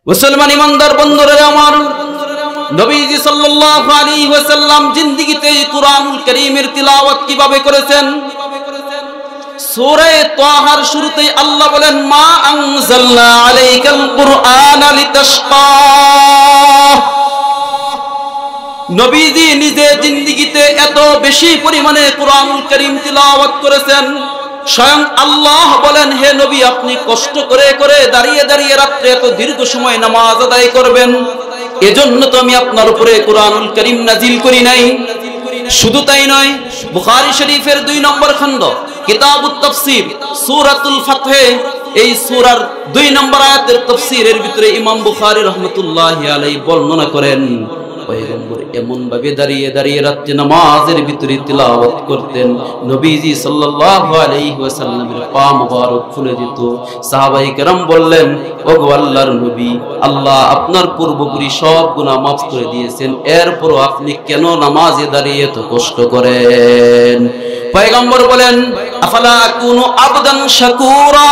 মুসলমান ইমানদার বন্ধুরা আমার, নবীজি সাল্লাল্লাহু আলাইহি ওয়াসাল্লাম জিন্দেগিতে কুরআনুল কারীমের তিলাওয়াত কিভাবে করেছেন? সূরা তাহার শুরুতেই আল্লাহ বলেন, মা আনজালনা আলাইকাল কুরআনা লিতাশকা। নবীজি নিজে জিন্দেগিতে এত বেশি পরিমাণে কুরআনুল কারীম তিলাওয়াত করেছেন, স্বয়ং আল্লাহ বলেন, হে নবী, আপনি কষ্ট করে করে দাঁড়িয়ে দাঁড়িয়ে রাত্রে এত দীর্ঘ সময় নামাজ আদায় করবেন, এজন্য তো আমি আপনার উপরে কুরআনুল কারীম নাজিল করি নাই। শুধু তাই নয়, বুখারী শরীফের 2 নম্বর খণ্ড কিতাবুত তাফসীর সূরাতুল ফাতহে, এই সূরার 2 নম্বর আয়াতের তাফসীরের ভিতরে ইমাম বুখারী রাহমাতুল্লাহি আলাইহি বর্ণনা করেন, পয়গম্বর এমন ভাবে দাঁড়িয়ে দাঁড়িয়ে রাতে নামাজের ভিতরে তিলাওয়াত করতেন, নবীজি সাল্লাল্লাহু আলাইহি ওয়াসাল্লামের পা মুবারক ফুলে যেত। সাহাবায়ে কেরাম বললেন, ওগো আল্লাহর নবী, আল্লাহ আপনার পূর্বপুরি সব গুনাহ মাফ করে দিয়েছেন, এরপরও আপনি কেন নামাজে দাঁড়িয়ে এত কষ্ট করেন? পয়গম্বর বলেন, আফালা আকুনু আবদান শাকুরা,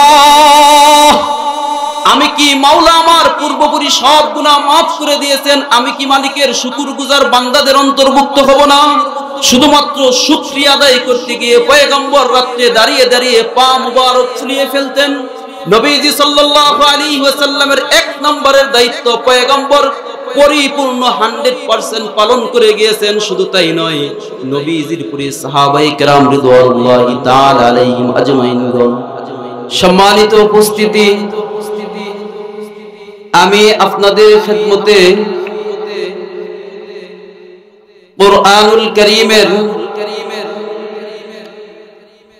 আমি কি মাওলা আমার পূর্বপুরি সব গুনাহ মাফ করে দিয়েছেন, আমি কি মালিকের শুকরগুজার বান্দাদের অন্তর্ভুক্ত হব না? শুধুমাত্র শুকরিয়া আদায় করতে গিয়ে পয়গম্বর রাতে দাঁড়িয়ে দাঁড়িয়ে পা মুবারক ফুলিয়ে ফেলতেন। নবীজি সাল্লাল্লাহু আলাইহি ওয়াসাল্লামের 1 নম্বরের দায়িত্ব পয়গম্বর পরিপূর্ণ 100% পালন করে গিয়েছেন। শুধু তাই নয়, নবীজির পুরো সাহাবায়ে কেরাম রিদওয়ানুল্লাহি তাআলা আলাইহিম আজমাইন। সম্মানিত উপস্থিতি, আমি আপনাদের খেদমতে কুরআনুল কারীমের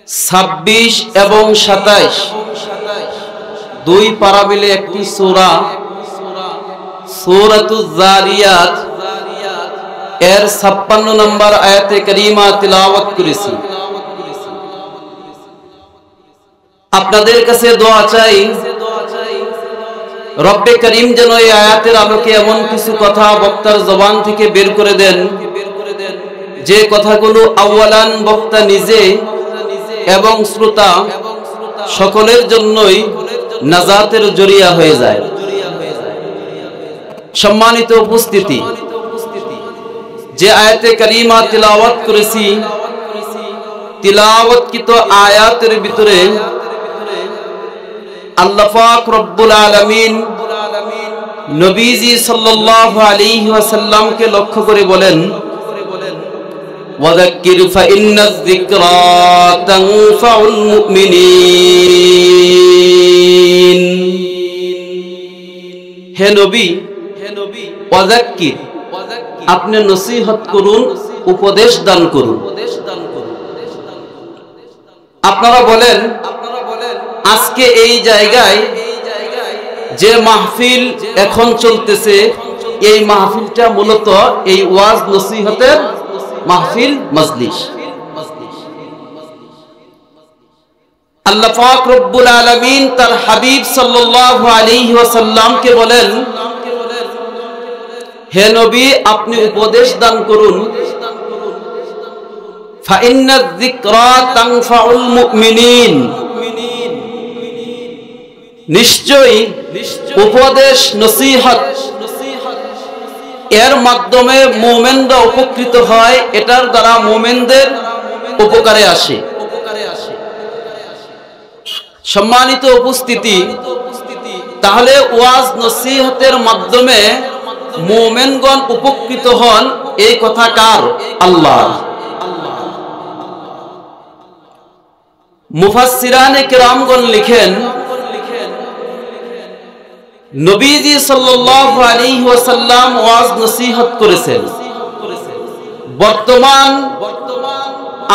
26 এবং 27 দুই পারা মিলে একটি সূরা, সূরাতুজ যারিয়াত এর 56 নম্বর আয়াতে কারীমা তিলাওয়াত করেছি। আপনাদের কাছে দোয়া চাই, রব্বে করিম যেন এই আয়াতের আলোকে এমন কিছু কথা বক্তার জবান থেকে বের করে দেন, যে কথাগুলো আউয়ালান বক্তা নিজে এবং শ্রোতা সকলের জন্যই নাজাতের জরিয়া হয়ে যায়। সম্মানিত উপস্থিতি, যে আয়াতে কারীমা তিলাওয়াত করেছি, তিলাওয়াতকৃত আয়াতের ভিতরে আল্লাহ পাক রব্বুল আলামিন নবীজি সাল্লাল্লাহু আলাইহি ওয়াসাল্লামকে লক্ষ্য করে বলেন, ওয়াযাক্কির ফাইন্নায যিকরা তানফাউল মুমিনিন। হে নবী, ওয়াযাক্কির, আপনি নসিহত করুন, উপদেশ দান করুন। আপনারা বলেন, আজকে এই জায়গায় যে মাহফিল এখন চলতেছে, এই মাহফিলটা মূলত এই ওয়াজ নসিহতের মাহফিল, মজলিস। আল্লাহ পাক রব্বুল আলামিন তার হাবিব সাল্লাল্লাহু আলাইহি ওয়াসাল্লামকে বলেন, হে নবী, আপনি উপদেশ দান করুন। ফাইন্নায যিকরা তানফাউল মুমিনিন, নিশ্চয়ই উপদেশ নসিহত এর মাধ্যমে মুমিনরা উপকৃত হয়, এটার দ্বারা মুমিনদের উপকারে আসে। সম্মানিত উপস্থিতি, তাহলে ওয়াজ নসিহতের মাধ্যমে মুমিনগণ উপকৃত হন, এই কথা কার? আল্লাহ। মুফাসসিরানে কিরামগণ লিখেন, নবীজি সাল্লাল্লাহু আলাইহি ওয়াসাল্লাম ওয়াজ নসিহত করেছেন। বর্তমান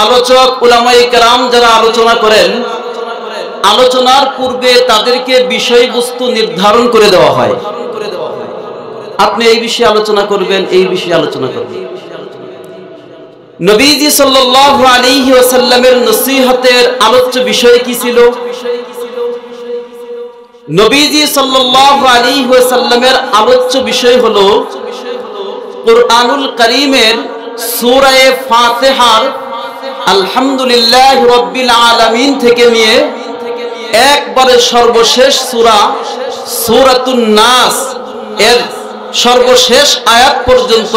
আলোচক উলামায়ে কেরাম যারা আলোচনা করেন, আলোচনার পূর্বে তাদেরকে বিষয়বস্তু নির্ধারণ করে দেওয়া হয়, আপনি এই বিষয়ে আলোচনা করবেন, এই বিষয়ে আলোচনা করবেন। নবীজি সাল্লাল্লাহু আলাইহি ওয়াসাল্লামের নসিহতের আলোচ্য বিষয় কি ছিল? নবীজি সাল্লাল্লাহু আলাইহি ওয়াসাল্লামের আলোচ্য বিষয় হলো কুরআনুল কারীমের সূরা ফাতিহার আলহামদুলিল্লাহি রাব্বিল আলামিন থেকে নিয়ে একবারে সর্বশেষ সূরা সূরাতুন নাস এর সর্বশেষ আয়াত পর্যন্ত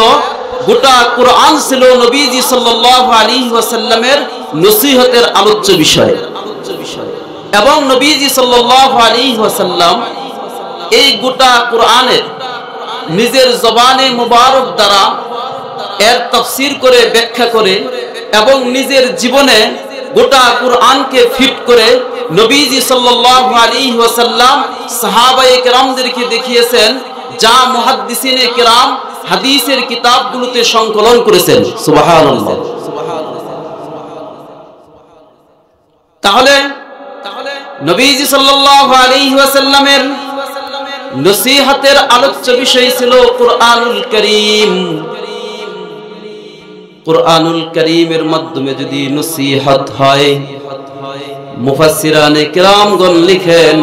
গোটা কোরআন ছিল নবীজি সাল্লাল্লাহু আলাইহি ওয়াসাল্লামের নসিহতের আলোচ্য বিষয়। এবং নবীজি সাল্লাল্লাহু আলাইহি ওয়াসাল্লাম এই গোটা কোরআনের নিজের জবানে মুবারক দ্বারা এর তাফসীর করে, ব্যাখ্যা করে এবং নিজের জীবনে গোটা কোরআনকে ফিট করে নবীজি সাল্লাল্লাহু আলাইহি ওয়াসাল্লাম সাহাবায়ে কেরামদেরকে দেখিয়েছেন, যা মুহাদ্দিসিনে কেরাম হাদিসের কিতাবগুলোতে সংকলন করেছেন। সুবহানাল্লাহ। তাহলে নবীজি সাল্লাল্লাহু আলাইহি ওয়াসাল্লামের নসিহতের আলোচ্য বিষয় ছিল কুরআনুল কারীম। কুরআনুল কারীমের মাধ্যমে যদি নসিহত হয়, মুফাসসিরানে কিরামগণ লিখেন,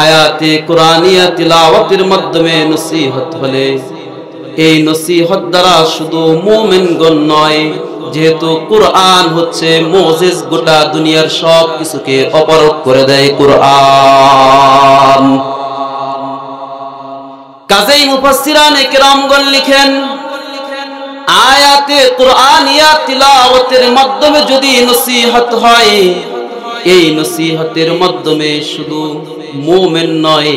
আয়াতে কুরআনিয়া তিলাওয়াতের মাধ্যমে নসিহত হলে এই নসিহত দ্বারা শুধু মুমিনগণ নয়, যেহেতু কুরআন হচ্ছে মুজিজ, গোটা দুনিয়ার সব কিছুকে অপরোধ করে দেয় কুরআন। কাজেই মুফাসসিরানে কিরামগণ লিখেন, আয়াতে কুরআনিয়া তিলাওয়াতের মাধ্যমে যদি নসিহত হয়, এই নসিহতের মাধ্যমে শুধু মুমিন নয়,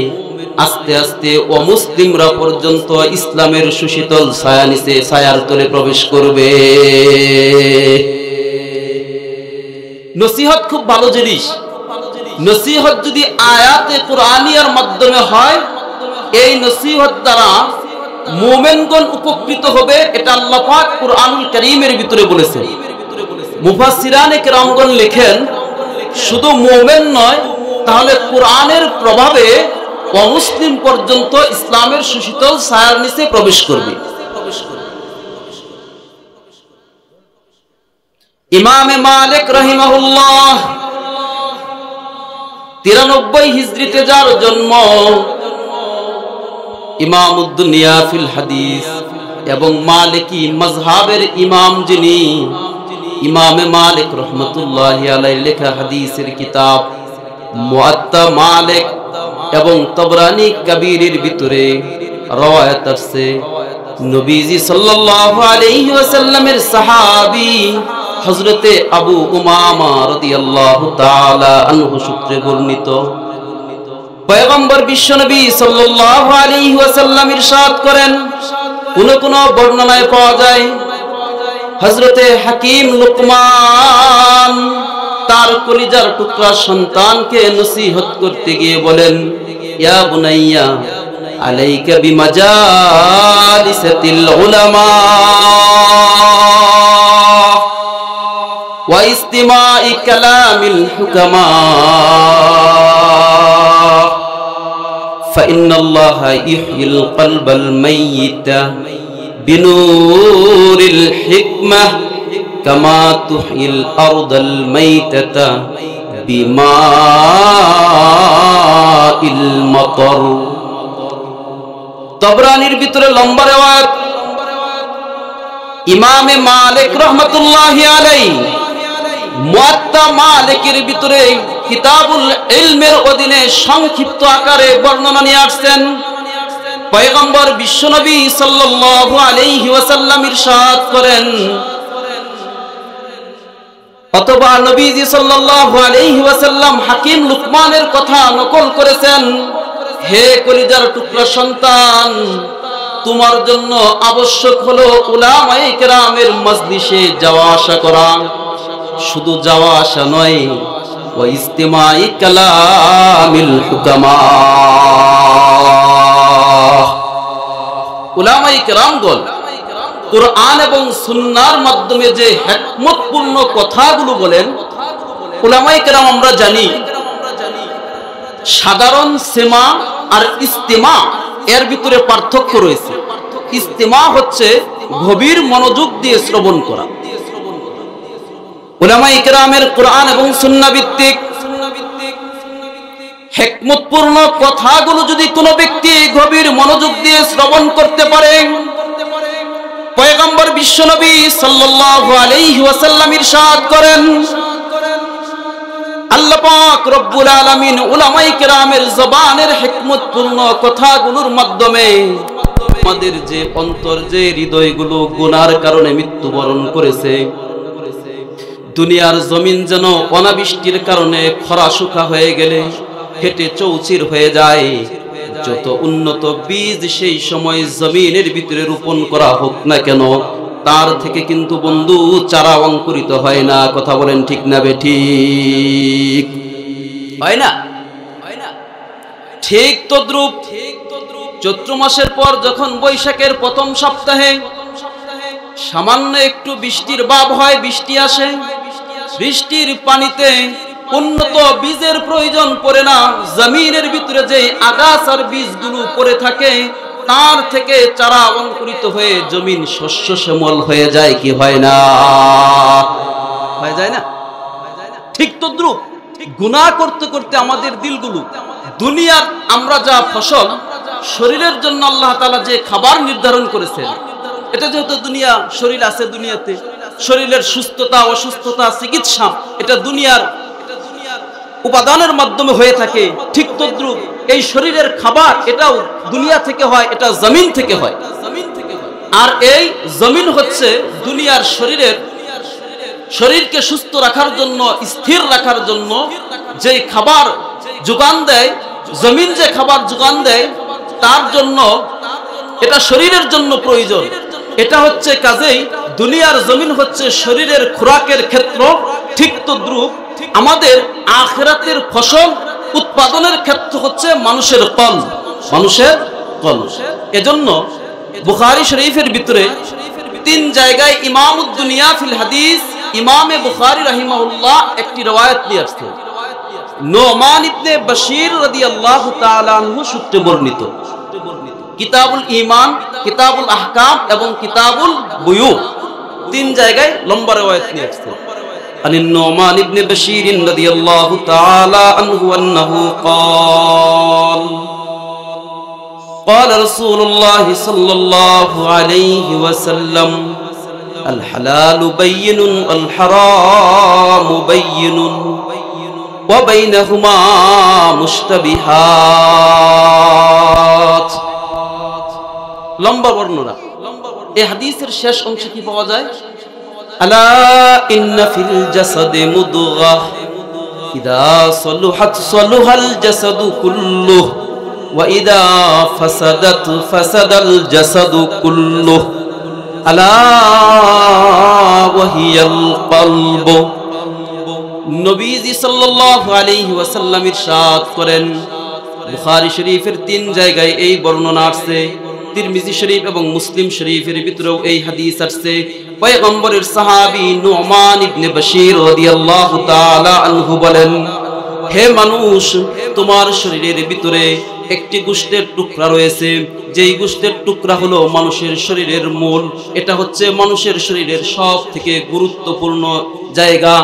আস্তে আস্তে অমুসলিমরা পর্যন্ত ইসলামের সুশীতল ছায়া নিচে, ছায়ার তলে প্রবেশ করবে। নসিহত খুব ভালো জিনিস। নসিহত যদি আয়াতে কুরআনিয়ার মাধ্যমে হয়, এই নসিহত দ্বারা মুমিনগণ উপকৃত হবে, এটা আল্লাহ পাক কুরআনুল কারীমের ভিতরে বলেছেন। মুফাসসিরানে কেরামগণ লেখেন, শুধু মুমিন নয়, তাহলে কোরআনের প্রভাবে অমুসলিম পর্যন্ত ইসলামের সুশীতল ছায়ার নিচে প্রবেশ করবে। ইমামে মালিক রাহিমাহুল্লাহ 93 হিজরিতে যার জন্ম, ইমামুদ্দুনিয়া ফিল হাদিস এবং মালিকি মাযহাবের ইমাম যিনি, ইমামে মালিক রাহমাতুল্লাহি আলাইহি লেখা হাদিসের কিতাব মুআত্তা মালিক এবং তবরানি কবিরের ভিতরে রওয়ায়াত আছে, নবীজি সাল্লাল্লাহু আলাইহি ওয়াসাল্লামের সাহাবী হযরতে আবু উমামা রাদিয়াল্লাহু তাআলা আনহু সূত্রে বর্ণিত, পয়গম্বর বিশ্বনবী সাল্লাল্লাহু আলাইহি ওয়াসাল্লাম ইরশাদ করেন, কোন বর্ণনায় পাওয়া যায় হযরতে হাকিম লুকমান তার কলিজার টুকরা সন্তানকে নসিহত করতে গিয়ে বলেন, ইয়া বুনাইয়া আলাইকা বিমাজালিসাতিল উলামা ওয়া ইস্তিমাই কালামিল হুকামা ফাইন্নাল্লাহা ইহয়িল কলবাল মাইয়িতা বিনুরিল হিকমাহ কামা তুহয়িল আরদাল মাইতাতা বিমাইল মাতর। তবরানির ভিতরে লম্বা রিওয়ায়াত। ইমামে মালিক রাহমাতুল্লাহি আলাইহি মুআত্তা মালিকের ভিতরে কিতাবুল ইলমের অধীনে সংক্ষিপ্ত আকারে বর্ণনা নিয়ে আসছেন। পয়গম্বর বিশ্বনবী সাল্লাল্লাহু আলাইহি ওয়াসাল্লাম ইরশাদ করেন, অথবা নবীজি সাল্লাল্লাহু আলাইহি ওয়াসাল্লাম হাকিম লুকমানের কথা নকল করেছেন, হে কলিজার টুকরা সন্তান, তোমার জন্য আবশ্যক হলো উলামায়ে কেরামের মজলিসে যাওয়া আসা করা, শুধু যাওয়া আসা নয়, ওয়া ইস্তিমাই কালামিল হুকামা। উলামায়ে কেরামগণ কুরআন এবং সুন্নাহর মাধ্যমে যে হিকমতপূর্ণ কথাগুলো বলেন, উলামায়ে কেরাম আমরা জানি সাধারণ সেমা আর ইস্তিমা এর ভিতরে পার্থক্য রয়েছে। ইস্তিমা হচ্ছে গভীর মনোযোগ দিয়ে শ্রবণ করা। উলামায়ে কেরামের কুরআন এবং সুন্নাহ ভিত্তিক হিকমতপূর্ণ কথাগুলো যদি কোনো ব্যক্তি গভীর মনোযোগ দিয়ে শ্রবণ করতে পারে, পয়গম্বর বিশ্বনবী সাল্লাল্লাহু আলাইহি ওয়াসাল্লাম ইরশাদ করেন, আল্লাহ পাক রব্বুল আলামিন উলামায়ে কেরামের জবানের হিকমতপূর্ণ কথাগুলোর মাধ্যমে আমাদের যে অন্তর, যে হৃদয়গুলো গুনার কারণে মৃত্যুবরণ করেছে, দুনিয়ার জমিন যেন অনাবৃষ্টির কারণে খরা শুকা হয়ে গেলে ফেটে চৌচির হয়ে যায়, যত উন্নত বীজ সেই সময় জমিনের ভিতরে রোপণ করা হোক না কেন, তার থেকে কিন্তু বন্ধু চারা অঙ্কুরিত হয় না। কথা বলেন ঠিক না বেঠিক? হয় না? ঠিক তদ্রূপ চৈত্র মাসের পর যখন বৈশাখের প্রথম সপ্তাহে সামান্য একটু বৃষ্টির ভাব হয়, বৃষ্টি আসে, বৃষ্টির পানিতে উন্নত বীজের প্রয়োজন পড়ে না, জমিনের ভিতরে যে আগাছার বীজগুলো পড়ে থাকে তার থেকে চারা অঙ্কুরিত হয়ে জমিন শস্য শ্যামল হয়ে যায়, কি হয় না? হয়ে যায় না? ঠিক তদ্রূপ গুনাহ করতে করতে আমাদের দিলগুলো, দুনিয়ার আমরা যা ফসল, শরীরের জন্য আল্লাহ তাআলা যে খাবার নির্ধারণ করেছেন, এটা যেহেতু দুনিয়া, শরীর আছে দুনিয়াতে, শরীরের সুস্থতা অসুস্থতা চিকিৎসা এটা দুনিয়ার উপাদানের মাধ্যমে হয়ে থাকে, ঠিক তদ্রূপ এই শরীরের খাবার এটাও দুনিয়া থেকে হয়, এটা জমিন থেকে হয়। আর এই জমিন হচ্ছে দুনিয়ার শরীরকে সুস্থ রাখার জন্য, স্থির রাখার জন্য যে খাবার যোগান দেয়, জমিন যে খাবার যোগান দেয় তার জন্য এটা শরীরের জন্য প্রয়োজন। এটা হচ্ছে কাজেই দুনিয়ার জমিন হচ্ছে শরীরের খোরাকের ক্ষেত্র, ঠিক তদ্রূপ আমাদের আখিরাতের ফসল উৎপাদনের ক্ষেত্র হচ্ছে মানুষের কল, মানুষের কল। এজন্য বুখারী শরীফের ভিতরে 3 জায়গায় ইমামুদ দুনিয়া ফিল হাদিস ইমামে বুখারী রাহিমাহুল্লাহ একটি রওয়ায়াত নিয়ে আসছেন, নুমান ইবনে বশীর রাদিয়াল্লাহু তাআলা আনহু সূত্রে বর্ণিত। কিতাবুল ঈমান, কিতাবুল আহকাম এবং কিতাবুল বুয়ু 3 জায়গায় লম্বা রওয়ায়াত নিয়ে আসছেন। عن النعمان بن بشير رضي الله تعالى عنه أنه قال رسول الله صلى الله عليه وسلم الحلال بين والحرام بين وبينهما مشتبهات। লম্বা বর্ণনা। এই হাদিসের শেষ অংশে কি পাওয়া যায়? আলা ইন্না ফিল জাসাদি মুদগাহ ইযা সালুহাত সালুহাল জাসাদু কুল্লুহু ওয়া ইযা ফাসাদাত ফাসাদাল জাসাদু কুল্লুহু আলা ওয়া হিয়াল কলবু। নবীজি সাল্লাল্লাহু আলাইহি ওয়াসাল্লাম ইরশাদ করেন, বুখারী শরীফের 3 জায়গায় এই বর্ণনা আসছে, তিরমিজি শরীফ এবং মুসলিম শরীফের ভিতরেও এই হাদিস আসছে। পয়গম্বরের সাহাবী নুমান ইবনে বশীর রাদিয়াল্লাহু তাআলা আনহু বলেন, হে মানুষ, তোমার শরীরের ভিতরে একটি গোশতের টুকরা রয়েছে, যেই গোশতের টুকরা হলো মানুষের শরীরের মূল। এটা হচ্ছে মানুষের শরীরের সব থেকে গুরুত্বপূর্ণ জায়গা।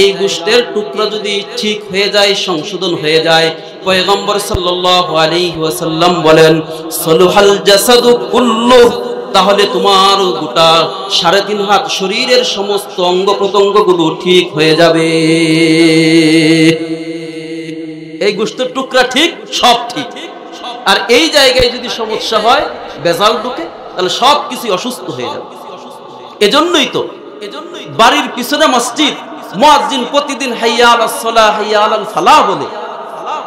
এই গোশতের টুকরা যদি ঠিক হয়ে যায়, সংশোধন হয়ে যায়, পয়গম্বর সাল্লাল্লাহু আলাইহি ওয়াসাল্লাম বলেন, সলুহাল জাসাদু কুল্লুহু, তাহলে তোমার গোটা 3.5 হাত শরীরের সমস্ত অঙ্গ প্রত্যঙ্গগুলো ঠিক হয়ে যাবে। এই গোশতের টুকরা ঠিক, সব ঠিক। আর এই জায়গায় যদি সমস্যা হয়, বেজাল ঢুকে, তাহলে সব কিছু অসুস্থ হয়ে যাবে। এজন্যই তো বাড়ির পিছনে মসজিদ, মুয়াজ্জিন প্রতিদিন হাইয়া আলাস সালাহ হাইয়া আলাল ফালাহ বলে,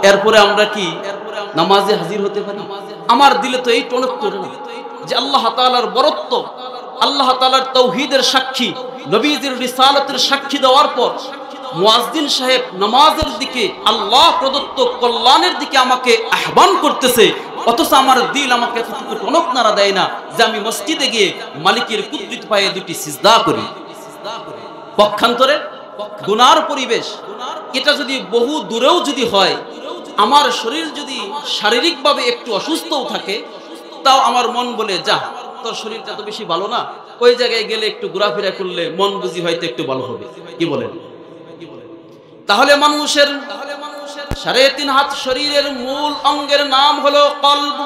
এরপরে আমরা কি নামাজে হাজির হতে পারি? আমার দিলে তো এই টনক করে না যে আল্লাহ তাআলার বরত্ব, আল্লাহ তাআলার তাওহীদের সাক্ষী, নবীজির রিসালাতের সাক্ষী দেওয়ার পর মুয়াজ্জিন সাহেব নামাজের দিকে, আল্লাহ প্রদত্ত কল্যাণের দিকে আমাকে আহ্বান করতেছে, অথচ আমার দিল আমাকে এতটুকু টনক নাড়া দেয় না যে আমি মসজিদে গিয়ে মালিকের কুদরত পায়ে 2টি সিজদা করি। পক্ষান্তরে গুনার পরিবেশ, এটা যদি বহু দূরেও যদি হয়, আমার শরীর যদি শারীরিকভাবে একটু অসুস্থও থাকে, তাও আমার মন বলে, যা, তোর শরীরটা তো বেশি ভালো না, ওই জায়গায় গেলে একটু ঘোরাফেরা করলে মন বুঝি হয়তো একটু ভালো হবে। কি বলেন? তাহলে মানুষের 3.5 হাত শরীরের মূল অঙ্গের নাম হলো কলব।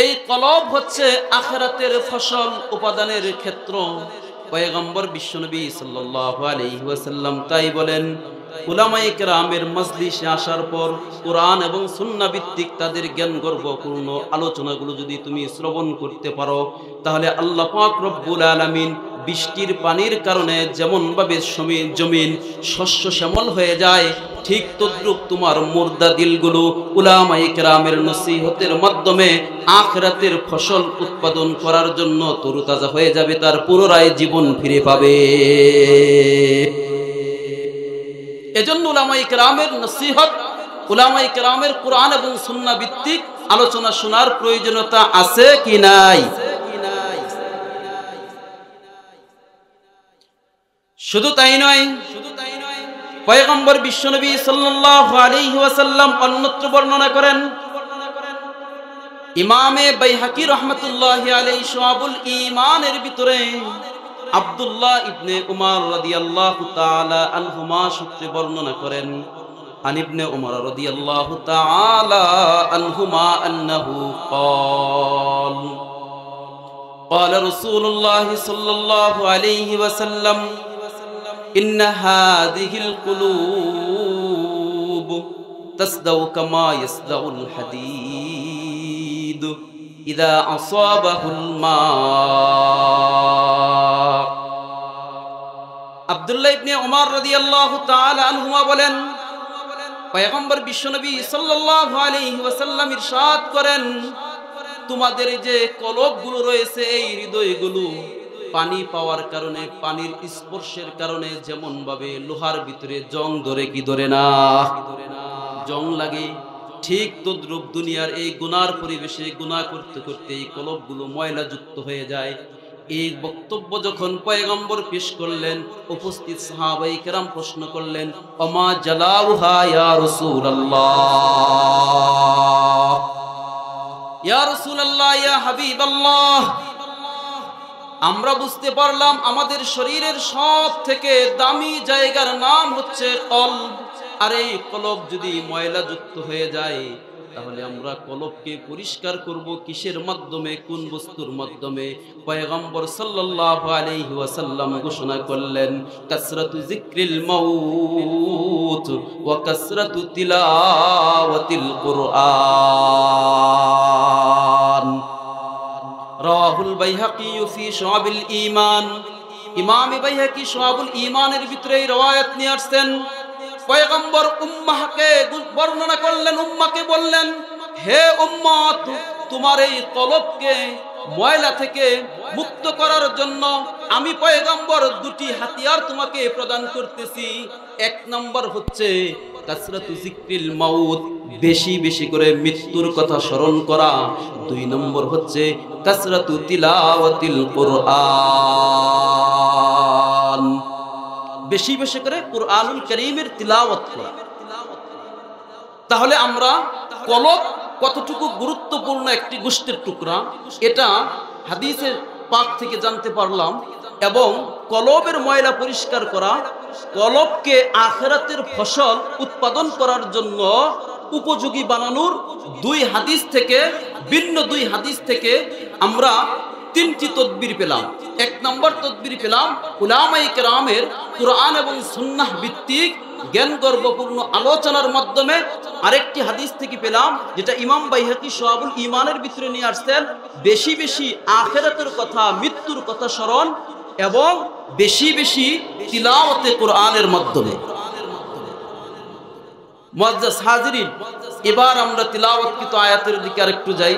এই কলব হচ্ছে আখিরাতের ফসল উপাদানের ক্ষেত্র। পয়গম্বর বিশ্বনবী সাল্লাল্লাহু আলাইহি ওয়াসাল্লাম তাই বলেন, উলামায়ে কেরামের মজলিসে আসার পর কোরআন এবং সুন্নাহ ভিত্তিক তাদের জ্ঞান গর্বপূর্ণ আলোচনাগুলো যদি তুমি শ্রবণ করতে পারো, তাহলে আল্লাহ পাক রব্বুল আলামিন বৃষ্টির পানির কারণে যেমন ভাবে জমিন শস্য শ্যামল হয়ে যায়, ঠিক তদ্রূপ তোমার মুর্দা দিলগুলো উলামায়ে কেরামের নসিহতের মাধ্যমে আখিরাতের ফসল উৎপাদন করার জন্য তরুতাজা হয়ে যাবে, তার পুনরায় জীবন ফিরে পাবে। এজন্য উলামায়ে কেরামের নসিহত, উলামায়ে কেরামের কোরআন এবং সুন্নাহ ভিত্তিক আলোচনা শোনার প্রয়োজনীয়তা আছে কি নাই? শুধু তাই নয়, পয়গম্বর বিশ্বনবী সাল্লাল্লাহু আলাইহি ওয়াসাল্লাম অন্যত্র বর্ণনা করেন, ইমামে বাইহাকি রাহমাতুল্লাহি আলাইহি শুআবুল ঈমানের ভিতরে আব্দুল্লাহ ইবনে উমর রাদিয়াল্লাহু তাআলা আনহুমা সূত্রে বর্ণনা করেন, আন ইবনে উমর রাদিয়াল্লাহু তাআলা আনহুমা আন্নাহু قال قال رسول الله صلى الله عليه وسلم إن هذه القلوب تصدع كما يصدع الحديد إذا أصابه الماء। আব্দুল্লাহ ইবনে উমর রাদিয়াল্লাহু তাআলা আনহুমা বলেন, পয়গম্বর বিশ্বনবী সাল্লাল্লাহু আলাইহি ওয়াসাল্লাম ইরশাদ করেন, তোমাদের যে কলবগুলো রয়েছে, এই হৃদয়গুলো পানি পাওয়ার কারণে, পানির স্পর্শের কারণে যেমন ভাবে লোহার ভিতরে জং ধরে কি ধরে না, জং লাগে, ঠিক তদ্রূপ দুনিয়ার এই গুনার পরিবেশে গুনাহ করতে করতে এই কলবগুলো ময়লাযুক্ত হয়ে যায়। এই বক্তব্য যখন পয়গম্বর পেশ করলেন, উপস্থিত সাহাবায়ে কেরাম প্রশ্ন করলেন, ওমা জালাউহা ইয়া রাসূলুল্লাহ, ইয়া রাসূলুল্লাহ, ইয়া হাবিবাল্লাহ, আমরা বুঝতে পারলাম আমাদের শরীরের সব থেকে দামি জায়গার নাম হচ্ছে কলব, আর এই কলব যদি ময়লাযুক্ত হয়ে যায়, তাহলে আমরা কলবকে পরিষ্কার করব কিসের মাধ্যমে, কোন বস্তুর মাধ্যমে? পয়গম্বর সাল্লাল্লাহু আলাইহি ওয়াসাল্লাম ঘোষণা করলেন, কাসরাতু যিকরিল মাউত ওয়া কাসরাতু তিলাওয়াতিল কুরআন। রাহুল বাইহাকি ফি শুআবিল ঈমান, ইমাম বাইহাকি শুআবুল ঈমানের ভিতরে এই রওয়ায়াত নিয়ে আসছেন। পয়গম্বর উম্মাহকে বর্ণনা করলেন, উম্মাকে বললেন, হে উম্মত, তোমার এই কলবকে ময়লা থেকে মুক্ত করার জন্য আমি পয়গম্বর দুটি হাতিয়ার তোমাকে প্রদান করতেছি। এক নম্বর হচ্ছে কাসরাতু যিকরিল মাউত, বেশি বেশি করে মৃত্যুর কথা স্মরণ করা। দুই নম্বর হচ্ছে কাসরাতু তিলাওয়াতিল কুরআন, বেশি বেশি করে কুরআনুল কারীমের তিলাওয়াত করা। তাহলে আমরা কলব কতটুকু গুরুত্বপূর্ণ একটি গোষ্ঠীর টুকরা, এটা হাদিসের পাক থেকে জানতে পারলাম। এবং কলবের ময়লা পরিষ্কার করা, কলবকে আখিরাতের ফসল উৎপাদন করার জন্য উপযোগী বানানোর দুই হাদিস থেকে, ভিন্ন দুই হাদিস থেকে আমরা তিনটি তদবির পেলাম। এক নম্বর তদবির পেলাম উলামায়ে কেরামের কুরআন এবং সুন্নাহ ভিত্তিক জ্ঞান গর্বপূর্ণ আলোচনার মাধ্যমে। আরেকটি হাদিস থেকে পেলাম, যেটা ইমাম বাইহাকি শুআবুল ঈমানের ভিতরে নিয়ে আসছেন, বেশি বেশি আখিরাতের কথা, মৃত্যুর কথা স্মরণ এবং বেশি বেশি তিলাওয়াতে কুরআনের মাধ্যমে। মুআজ্জাজ হাজিরিন, এবার আমরা তিলাওয়াতকৃত আয়াতের দিকে আরেকটু যাই।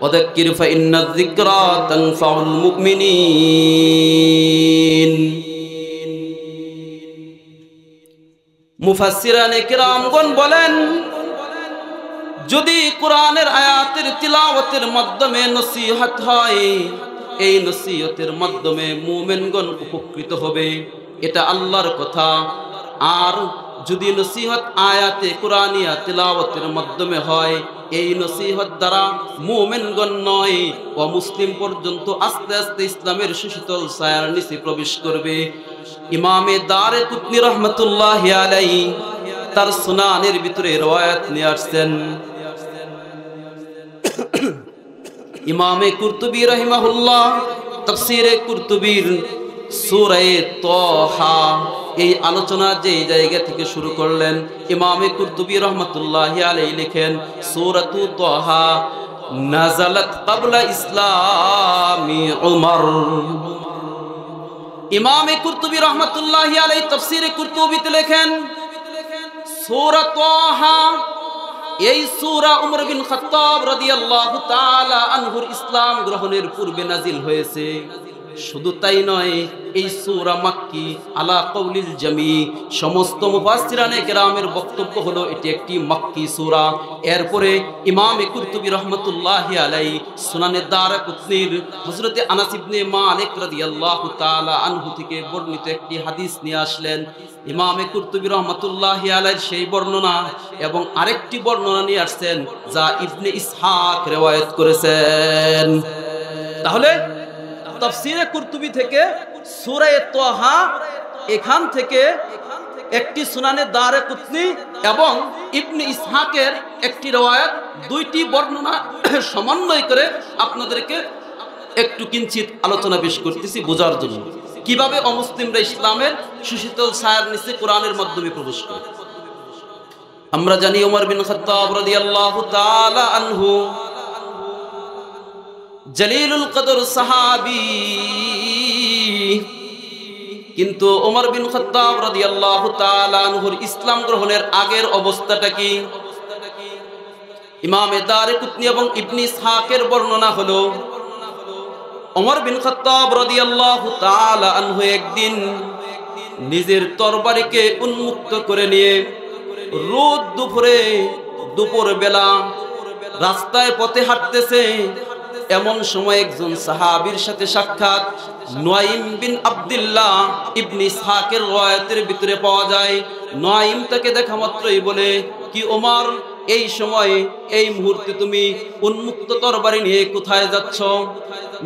ওয়াযাক্কির ফাইন্নায যিকরা তানফাউল মুমিনিন। মুফাসসিরানে কিরামগণ বলেন, যদি কোরআনের আয়াতের তিলাওয়াতের মাধ্যমে নসিহত হয়, এই নসিহতের মাধ্যমে মুমিনগণ উপকৃত হবে, এটা আল্লাহর কথা। আর যদি নসিহত আয়াতে কুরআনিয়া তিলাওয়াতের মাধ্যমে হয়, এই নসিহত দ্বারা মুমিনগণ নয়, অমুসলিম পর্যন্ত আস্তে আস্তে ইসলামের সুশীতল ছায়ার নিচে প্রবেশ করবে। ইমামে দারকুতনি রাহমাতুল্লাহি আলাইহি তার সুনানের ভিতরে রওয়ায়াত নিয়ে আসছেন। ইমামে কুরতুবী রাহিমাহুল্লাহ তাফসীরে কুরতুবীর সূরা তাহা। এই আলোচনা যে জায়গা থেকে শুরু করলেন, ইমামে কুরতুবী রহমাতুল্লাহি আলাইহি লিখেন সূরাতু তাহা নাযালাত ক্বাবলা ইসলামি উমর। ইমামে কুরতুবী রহমাতুল্লাহি আলাইহি তাফসীরে কুরতুবীতে লেখেন সূরা তাহা, এই সূরা উমর বিন খাত্তাব রাদিয়াল্লাহু তাআলা আনহুর ইসলাম গ্রহণের পূর্বে নাজিল হয়েছে। শুধু তাই নয়, এই সূরা মাক্কি আলা কওলিল জামি। সমস্ত মুফাসসিরানে কেরামের বক্তব্য হলো এটি একটি মাক্কি সূরা। এরপরে ইমামে কুরতুবী রাহমাতুল্লাহি আলাইহি সুনানে দারাকুতনির হযরতে আনাস ইবনে মালিক রাদিয়াল্লাহু তাআলা আনহু থেকে বর্ণিত একটি হাদিস নিয়ে আসলেন। ইমামে কুরতুবী রহমাতুল্লাহি আলাইহির সেই বর্ণনা এবং আরেকটি বর্ণনা নিয়ে আসছেন যা ইবনে ইসহাক রিওয়ায়াত করেছেন। তাহলে তাফসীরে কুরতুবী থেকে সূরা তাহা, এখান থেকে একটি সুনানে দারাকুতনি এবং ইবনে ইসহাকের একটি রিওয়ায়াত, দুইটি বর্ণনা সমন্বয় করে আপনাদেরকে একটু কিঞ্চিত আলোচনা পেশ করতেছি বোঝার জন্য কিভাবে অমুসলিমরা ইসলামের সুশীতল ছায়ার নিচে কোরআনের মাধ্যমে প্রবেশ করে। আমরা জানি ওমর বিন খাত্তাব রাদিয়াল্লাহু তাআলা আনহু জলিলুল কদর সাহাবী, কিন্তু ওমর বিন খাত্তাব রাদিয়াল্লাহু তাআলা আনহুর ইসলাম গ্রহণের আগের অবস্থাটা কি? ইমামে দারাকুতনি এবং ইবনে ইসহাকের বর্ণনা হলো ওমর বিন খাত্তাব রাদিয়াল্লাহু তাআলা আনহু একদিন নিজের তরবারিকে উন্মুক্ত করে নিয়ে রোদ দুপুর বেলা রাস্তায় পথে হাঁটতেছে। এমন সময় একজন সাহাবীর সাথে সাক্ষাৎ নুয়াইম বিন আব্দুল্লাহ ইবনে ইসহাকের riwayaতের ভিতরে পাওয়া যায়। নুয়াইম তাকে দেখা মাত্রই বলে, কি ওমর, এই সময় এই মুহূর্তে তুমি উন্মুক্ত তরবারি নিয়ে কোথায় যাচ্ছ?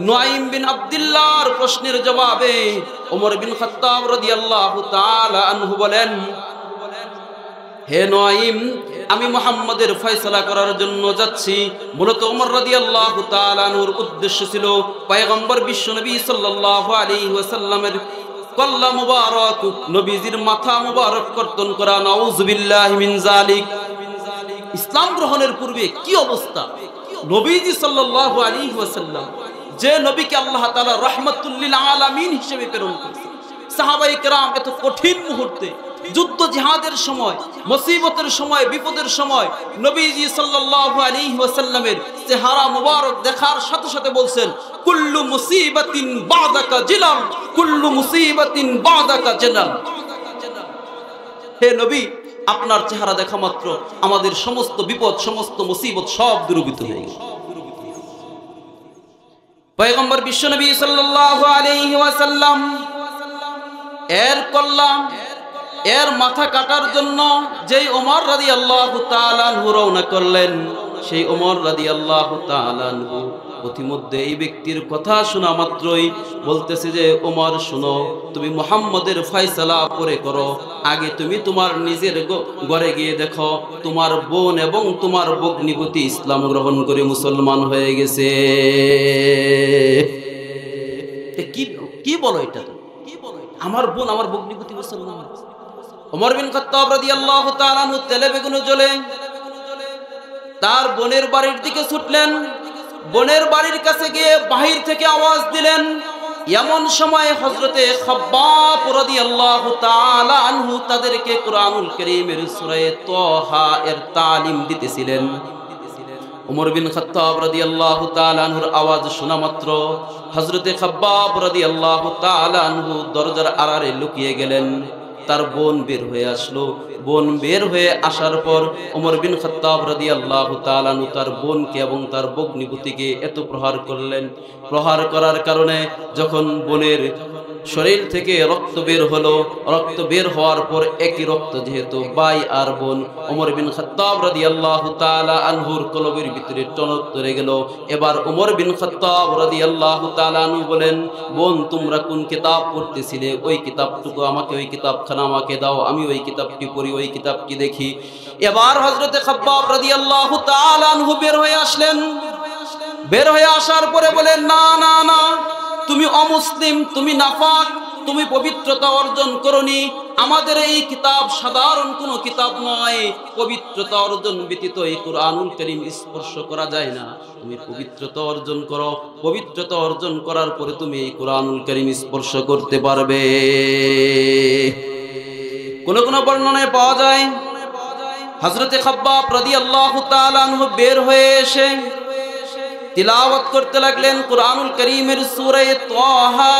নুয়াইম বিন আব্দুল্লাহর প্রশ্নের জবাবে ওমর বিন খাত্তাব রাদিয়াল্লাহু তাআলা আনহু বলেন, হে নুয়াইম, আমি মুহাম্মাদের ফয়সালা করার জন্য যাচ্ছি। মূলত ওমর রাদিয়াল্লাহু তাআলা আনহুর উদ্দেশ্য ছিল পয়গম্বর বিশ্বনবী সাল্লাল্লাহু আলাইহি ওয়াসাল্লামের কল্লা মুবারক, নবীজির মাথা মুবারক কর্তন করা। নাউযুবিল্লাহি মিন যালিক। ইসলাম গ্রহণের পূর্বে কি অবস্থা? নবীজি সাল্লাল্লাহু আলাইহি ওয়াসাল্লাম, যে নবীকে আল্লাহ তাআলা রাহমাতুল লিল আলামিন হিসেবে প্রেরণ করেছেন, সাহাবায়ে কেরাম এত কঠিন মুহূর্তে, যুদ্ধ জিহাদের সময়, মুসিবতের সময়, বিপদের সময় নবীজি সাল্লাল্লাহু আলাইহি ওয়াসাল্লামের চেহারা মুবারক দেখার সাথে সাথে বলছেন, কুল্লু মুসিবাতিন বাদাকা জিলাল, কুল্লু মুসিবাতিন বাদাকা জিলাল। হে নবী, আপনার চেহারা দেখা মাত্র আমাদের সমস্ত বিপদ, সমস্ত মুসিবত সব দূরীভূত হয়ে গেল। পয়গম্বর বিশ্বনবী সাল্লাল্লাহু আলাইহি ওয়াসাল্লাম এর মাথা কাটার জন্য যেই ওমর রাদিয়াল্লাহু তাআলা আনহু রওনা করলেন, সেই ওমর রাদিয়াল্লাহু তাআলা আনহু প্রতিমধ্যে এই ব্যক্তির কথা শোনা মাত্রই বলতেছে যে, ওমর শুনো, তুমি মুহাম্মদের ফয়সালা পরে করো। আগে তুমি তোমার নিজের ঘরে গিয়ে দেখো তোমার বোন এবং তোমার ভগ্নিপতি ইসলাম গ্রহণ করে মুসলমান হয়ে গেছে। কি বলো এটা? আমার বোন, আমার ভগ্নিপতি মুসলমান। ওমর বিন খাত্তাব রাদিয়াল্লাহু তাআলা আনহু তেলে বেগুনে জ্বলে তার বোনের বাড়ির দিকে ছুটলেন। বোনের বাড়ির কাছে গিয়ে বাহির থেকে আওয়াজ দিলেন। এমন সময় হযরতে খাব্বাব রাদিয়াল্লাহু তাআলা আনহু তাদেরকে কুরআনুল কারীমের সূরা তাহা এর তালিম দিতেছিলেন। ওমর বিন খাত্তাব রাদিয়াল্লাহু তাআলা আনহুর আওয়াজ শোনা মাত্র হযরতে খাব্বাব রাদিয়াল্লাহু তাআলা আনহু দরজার আড়ালে লুকিয়ে গেলেন। তার বোন বের হয়ে আসলো। বোন বের হয়ে আসার পর ওমর বিন খাত্তাব রাদিয়াল্লাহু তাআলা আনহু তার বোনকে এবং তার ভগ্নিপতিকে এত প্রহার করলেন। প্রহার করার কারণে যখন বোনের শরীর থেকে রক্ত বের হলো, রক্ত বের হওয়ার পর একই রক্ত যেহেতু ভাই আর বোন, ওমর বিন খাত্তাব রাদিয়াল্লাহু তাআলা আনহুর কলবের ভিতরে টনক ধরে গেল। এবার ওমর বিন খাত্তাব রাদিয়াল্লাহু তাআলা আনহু বলেন, বোন তোমরা কোন কিতাব পড়তেছিলে? ওই কিতাবটুকু আমাকে, ওই কিতাবখানা আমাকে দাও, আমি ওই কিতাবটি পড়ি, ওই কিতাবটি দেখি। এবার হযরতে খাব্বাব রাদিয়াল্লাহু তাআলা আনহু বের হয়ে আসলেন। বের হয়ে আসার পরে বলেন, না না না, তুমি অমুসলিম, তুমি নাফাক, তুমি পবিত্রতা অর্জন করনি। আমাদের এই কিতাব সাধারণ কোনো কিতাব নয়, পবিত্রতা অর্জন ব্যতীত এই কুরআনুল কারীম স্পর্শ করা যায় না। তুমি পবিত্রতা অর্জন করো, পবিত্রতা অর্জন করার পরে তুমি এই কুরআনুল কারীম স্পর্শ করতে পারবে। কোন কোন বর্ণনায় পাওয়া যায় হযরতে খাব্বাব রাদিয়াল্লাহু তাআলা আনহু বের হয়ে এসে তিলাওয়াত করতে লাগলেন কুরআনুল কারীমের সূরা তাহা।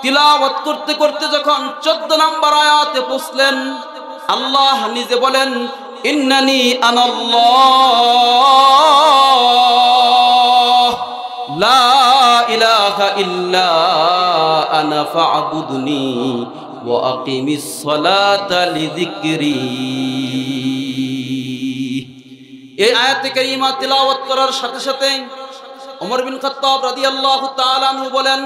তিলাওয়াত করতে করতে যখন 14 নম্বর আয়াতে পৌঁছলেন, আল্লাহ নিজে বলেন, ইন্নানি আনাল্লাহ লা ইলাহা ইল্লা আনা ফা'বুদনি ওয়া আকিমিস সালাতা লিযিকরি। এই আয়াতে কারিমা তিলাওয়াত করার সাথে সাথে ওমর বিন খাত্তাব রাদিয়াল্লাহু তাআলা আনহু বলেন,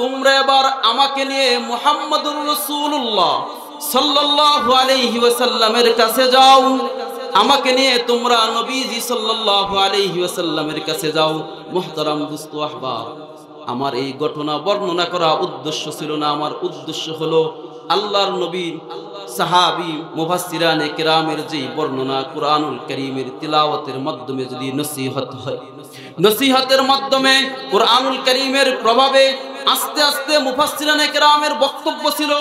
তোমরা এবার আমাকে নিয়ে মুহাম্মদুর রাসূলুল্লাহ সাল্লাল্লাহু আলাইহি ওয়াসাল্লামের কাছে যাও। আমাকে নিয়ে তোমরা নবীজি সাল্লাল্লাহু আলাইহি ওয়াসাল্লামের কাছে যাও। মুহতারাম দোস্ত আহবাব, আমার এই ঘটনা বর্ণনা করা উদ্দেশ্য ছিল না। আমার উদ্দেশ্য হলো আল্লাহর নবী, সাহাবী, মুফাসসিরানে কিরামের যে বর্ণনা কুরআনুল কারীমের তিলাওয়াতের মাধ্যমে যদি নসিহত হয়, নসিহতের মাধ্যমে কুরআনুল কারীমের প্রভাবে আস্তে আস্তে মুফাসসিরানে কিরামের বক্তব্য ছিল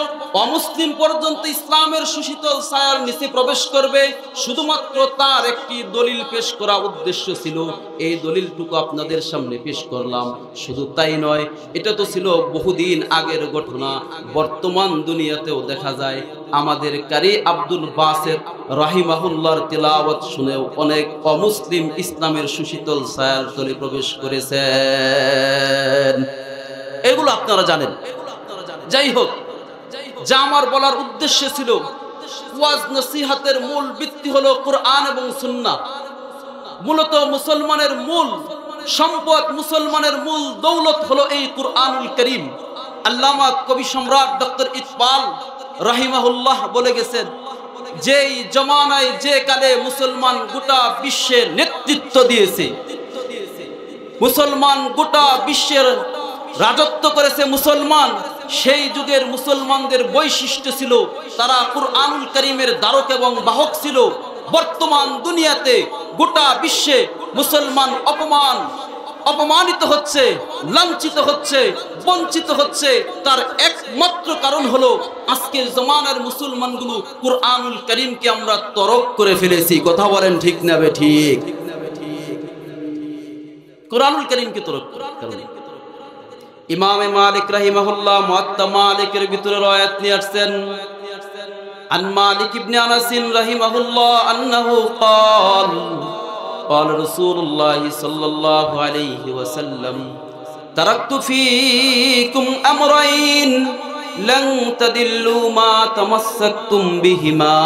অমুসলিম পর্যন্ত ইসলামের সুশীতল ছায়ার নিচে প্রবেশ করবে। শুধুমাত্র তার একটি দলিল পেশ করা উদ্দেশ্য ছিল। এই দলিলটুকু আপনাদের সামনে পেশ করলাম। শুধু তাই নয়, এটা তো ছিল বহুদিন আগের ঘটনা। বর্তমান দুনিয়াতেও দেখা যায় আমাদের কারি আব্দুল বাসেত রাহিমাহুল্লাহর তিলাওয়াত শুনেও অনেক অমুসলিম ইসলামের সুশীতল ছায়ার তলে প্রবেশ করেছেন। এগুলো আপনারা জানেন। যাই হোক, যা আমার বলার উদ্দেশ্য ছিল, ওয়াজ নসিহতের মূল ভিত্তি হলো কুরআন এবং সুন্নাহ। মূলত মুসলমানের মূল সম্পদ, মুসলমানের মূল দৌলত হলো এই কুরআনুল কারীম। আল্লামা কবি সম্রাট ডক্টর ইকবাল রাহিমাহুল্লাহ বলে গেছেন, যেই জমানায় যে কালে মুসলমান গোটা বিশ্বের নেতৃত্ব দিয়েছে, মুসলমান গোটা বিশ্বের রাজত্ব করেছে মুসলমান, সেই যুগের মুসলমানদের বৈশিষ্ট্য ছিল তারা কুরআনুল কারীমের ধারক এবং বাহক ছিল। বর্তমান দুনিয়াতে গোটা বিশ্বে মুসলমান অপমানিত হচ্ছে, লাঞ্ছিত হচ্ছে, বঞ্চিত হচ্ছে। তার একমাত্র কারণ হলো আজকের জমানার মুসলমানগুলো কুরআনুল কারীমকে আমরা তরক করে ফেলেছি। কথা বলেন ঠিক না বেঠিক? কুরআনুল কারীমকে তরক করে। ইমাম মালিক রাহিমাহুল্লাহ মুআত্তা মালিকের ভিতরে রওয়ায়াত নিয়ে আসছেন, আন মালিক ইবনে আনাস রাহিমাহুল্লাহ আন্নাহু قال قال رسول الله صلى الله عليه وسلم تركت فيكم امرين لن تضلوا ما تمسكتم بهما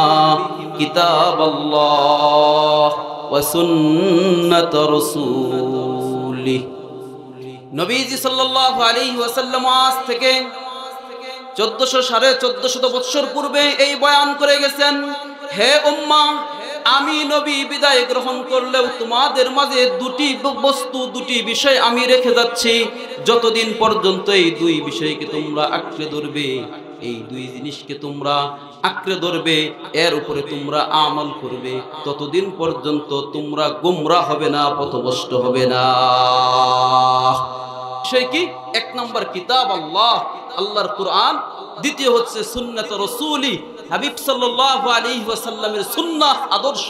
كتاب الله وسنة رسوله। নবীজি সাল্লাল্লাহু আলাইহি ওয়াসাল্লাম আজ থেকে 1400 বছর পূর্বে এই বয়ান করে গেছেন, হে উম্মাহ, আমি নবী বিদায় গ্রহণ করলেও তোমাদের মাঝে দুটি বিষয় আমি রেখে যাচ্ছি। যতদিন পর্যন্ত এই দুই বিষয়কে তোমরা আঁকড়ে ধরবে, এই দুই জিনিসকে তোমরা আঁকড়ে ধরবে, এর উপরে তোমরা আমল করবে, ততদিন পর্যন্ত তোমরা গোমরাহ হবে না, পথভ্রষ্ট হবে না। বিষয় কি? এক নম্বর কিতাব আল্লাহ, আল্লাহর কুরআন। দ্বিতীয় হচ্ছে সুন্নাত রাসূলি, হাবিব সাল্লাল্লাহু আলাইহি ওয়াসাল্লামের সুন্নাহ, আদর্শ।